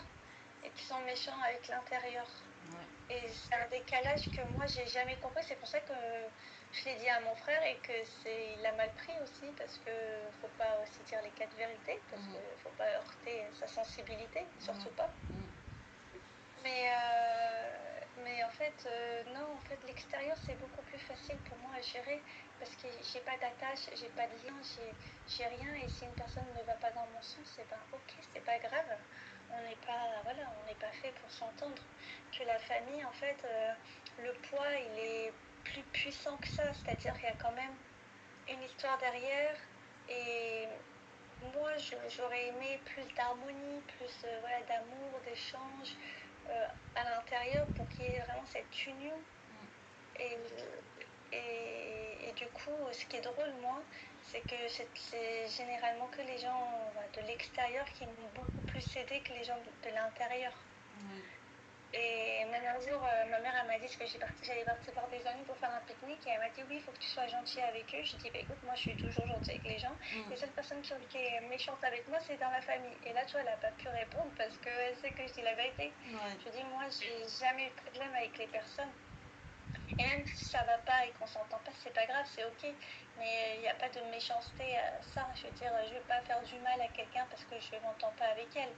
et qu'ils sont méchants avec l'intérieur. Ouais. Et c'est un décalage que moi, j'ai jamais compris. C'est pour ça que je l'ai dit à mon frère et que il a mal pris aussi, parce que faut pas aussi dire les quatre vérités, parce qu'il faut pas heurter sa sensibilité, surtout pas. Mais en fait, non, en fait, l'extérieur, c'est beaucoup plus facile pour moi à gérer parce que j'ai pas d'attache, j'ai pas de lien, j'ai rien. Et si une personne ne va pas dans mon sens, c'est ben ok, c'est pas grave. On n'est pas, voilà, on n'est pas fait pour s'entendre. Que la famille, en fait, le poids, il est plus puissant que ça. C'est-à-dire qu'il y a quand même une histoire derrière. Et moi, j'aurais aimé plus d'harmonie, plus voilà, d'amour, d'échange à l'intérieur pour qu'il y ait vraiment cette union. Et du coup, ce qui est drôle, moi, c'est que c'est généralement que les gens de l'extérieur qui m'ont beaucoup plus aidé que les gens de l'intérieur. Et même un jour, ma mère elle m'a dit que j'allais partir voir des amis pour faire un pique-nique et elle m'a dit oui, il faut que tu sois gentil avec eux. Je dis bah, écoute, moi je suis toujours gentille avec les gens. Les seules personnes qui ont été méchantes avec moi, c'est dans la famille. Et là, tu vois, elle n'a pas pu répondre parce qu'elle sait que je dis la vérité. Je dis moi, j'ai jamais eu de problème avec les personnes. Et même si ça va pas et qu'on s'entend pas, c'est pas grave, c'est ok. Mais il n'y a pas de méchanceté à ça. Je veux dire, je vais pas faire du mal à quelqu'un parce que je m'entends pas avec elle.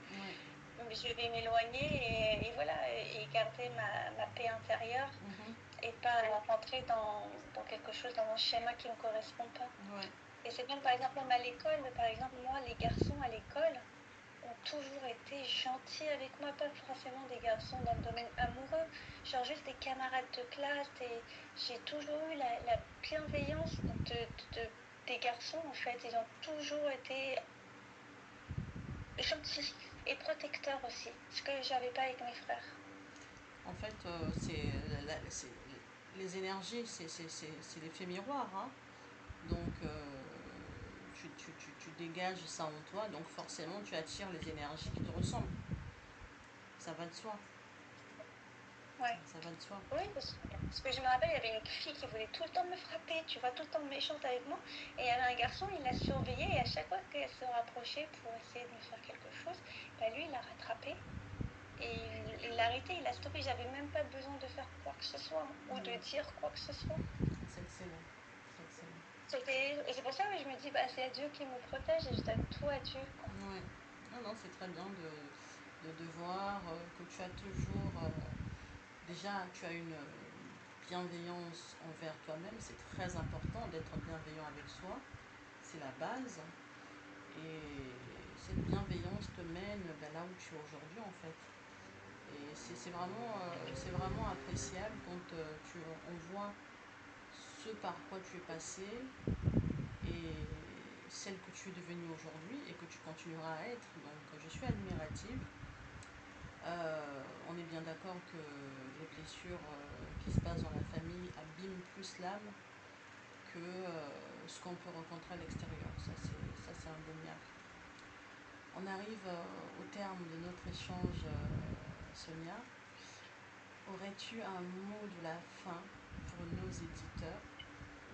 Je vais m'éloigner et voilà, et garder ma paix intérieure et pas rentrer dans quelque chose, dans un schéma qui ne me correspond pas. Et c'est même par exemple même à l'école, par exemple moi les garçons à l'école ont toujours été gentils avec moi, pas forcément des garçons dans le domaine amoureux, genre juste des camarades de classe, et j'ai toujours eu la bienveillance des garçons en fait, ils ont toujours été gentils et protecteurs aussi, ce que j'avais pas avec mes frères. En fait, les énergies, c'est l'effet miroir. Hein. Donc, tu dégages ça en toi, donc forcément, tu attires les énergies qui te ressemblent. Ça va de soi. Ouais. Ça va de soi. Oui, parce que je me rappelle, il y avait une fille qui voulait tout le temps me frapper, tu vois, tout le temps méchante avec moi. Et il y avait un garçon, il l'a surveillée et à chaque fois qu'elle se rapprochait pour essayer de me faire quelque chose, bah lui, il l'a rattrapée. Et il l'a arrêté, il l'a stoppé. J'avais même pas besoin de faire quoi que ce soit ou de dire quoi que ce soit. C'est excellent. Et c'est pour ça que je me dis, bah, c'est Dieu qui me protège et je donne tout à Dieu. Oui. Non, c'est très bien de voir que tu as toujours... déjà, tu as une bienveillance envers toi-même. C'est très important d'être bienveillant avec soi. C'est la base. Et cette bienveillance te mène là où tu es aujourd'hui, en fait. Et c'est vraiment appréciable quand on voit ce par quoi tu es passé et celle que tu es devenue aujourd'hui et que tu continueras à être. Donc je suis admirative. On est bien d'accord que les blessures qui se passent dans la famille abîment plus l'âme que ce qu'on peut rencontrer à l'extérieur. Ça, c'est indéniable. On arrive au terme de notre échange, Sonia. Aurais-tu un mot de la fin pour nos éditeurs,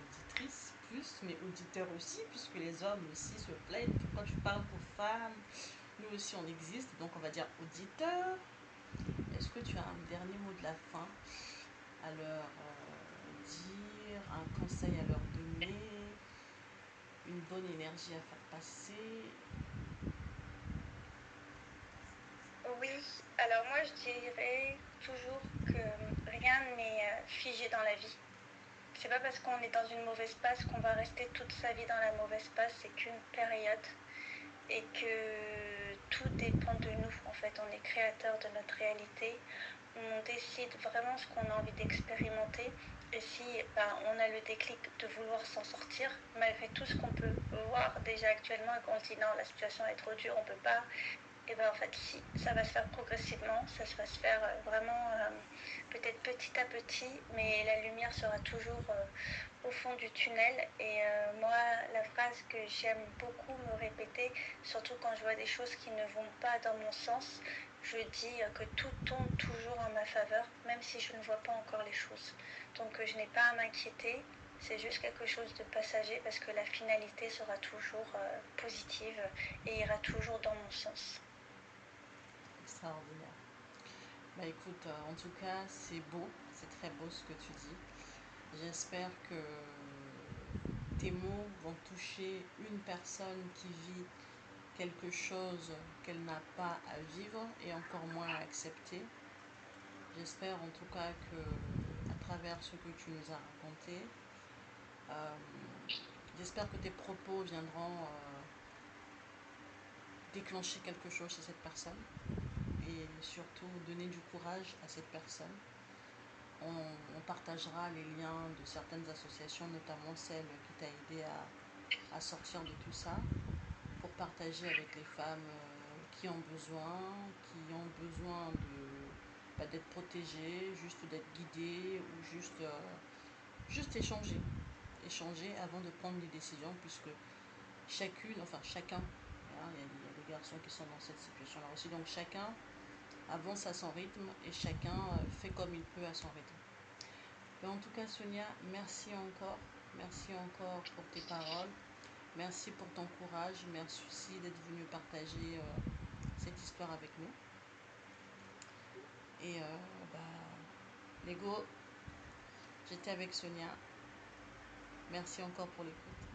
auditrices plus, mais auditeurs aussi, puisque les hommes aussi se plaignent que quand tu parles aux femmes, nous aussi on existe, donc on va dire auditeurs. Est-ce que tu as un dernier mot de la fin à leur dire, un conseil à leur donner, une bonne énergie à faire passer? Oui, alors moi je dirais toujours que rien n'est figé dans la vie. C'est pas parce qu'on est dans une mauvaise passe qu'on va rester toute sa vie dans la mauvaise passe, c'est qu'une période et que tout dépend de nous. En fait, on est créateur de notre réalité. On décide vraiment ce qu'on a envie d'expérimenter. Et si on a le déclic de vouloir s'en sortir, malgré tout ce qu'on peut voir déjà actuellement et qu'on se dit non, la situation est trop dure, on peut pas. Et ben en fait, si, ça va se faire progressivement, ça va se faire vraiment peut-être petit à petit, mais la lumière sera toujours au fond du tunnel. Et moi, la phrase que j'aime beaucoup me répéter, surtout quand je vois des choses qui ne vont pas dans mon sens, je dis que tout tombe toujours en ma faveur, même si je ne vois pas encore les choses. Donc je n'ai pas à m'inquiéter, c'est juste quelque chose de passager parce que la finalité sera toujours positive et ira toujours dans mon sens. Extraordinaire. Bah écoute, en tout cas, c'est beau, c'est très beau ce que tu dis. J'espère que tes mots vont toucher une personne qui vit quelque chose qu'elle n'a pas à vivre et encore moins à accepter. J'espère en tout cas que, à travers ce que tu nous as raconté, euh, j'espère que tes propos viendront déclencher quelque chose chez cette personne et surtout donner du courage à cette personne. On partagera les liens de certaines associations, notamment celle qui t'a aidé à sortir de tout ça, pour partager avec les femmes qui ont besoin d'être protégées, juste d'être guidées ou juste échanger. Échanger avant de prendre des décisions, puisque chacun, hein, il y a des garçons qui sont dans cette situation-là aussi, donc chacun avance à son rythme et chacun fait comme il peut à son rythme. Mais en tout cas, Sonia, merci encore. Merci encore pour tes paroles. Merci pour ton courage. Merci d'être venue partager cette histoire avec nous. Et bah, Lego, j'étais avec Sonia. Merci encore pour l'écoute.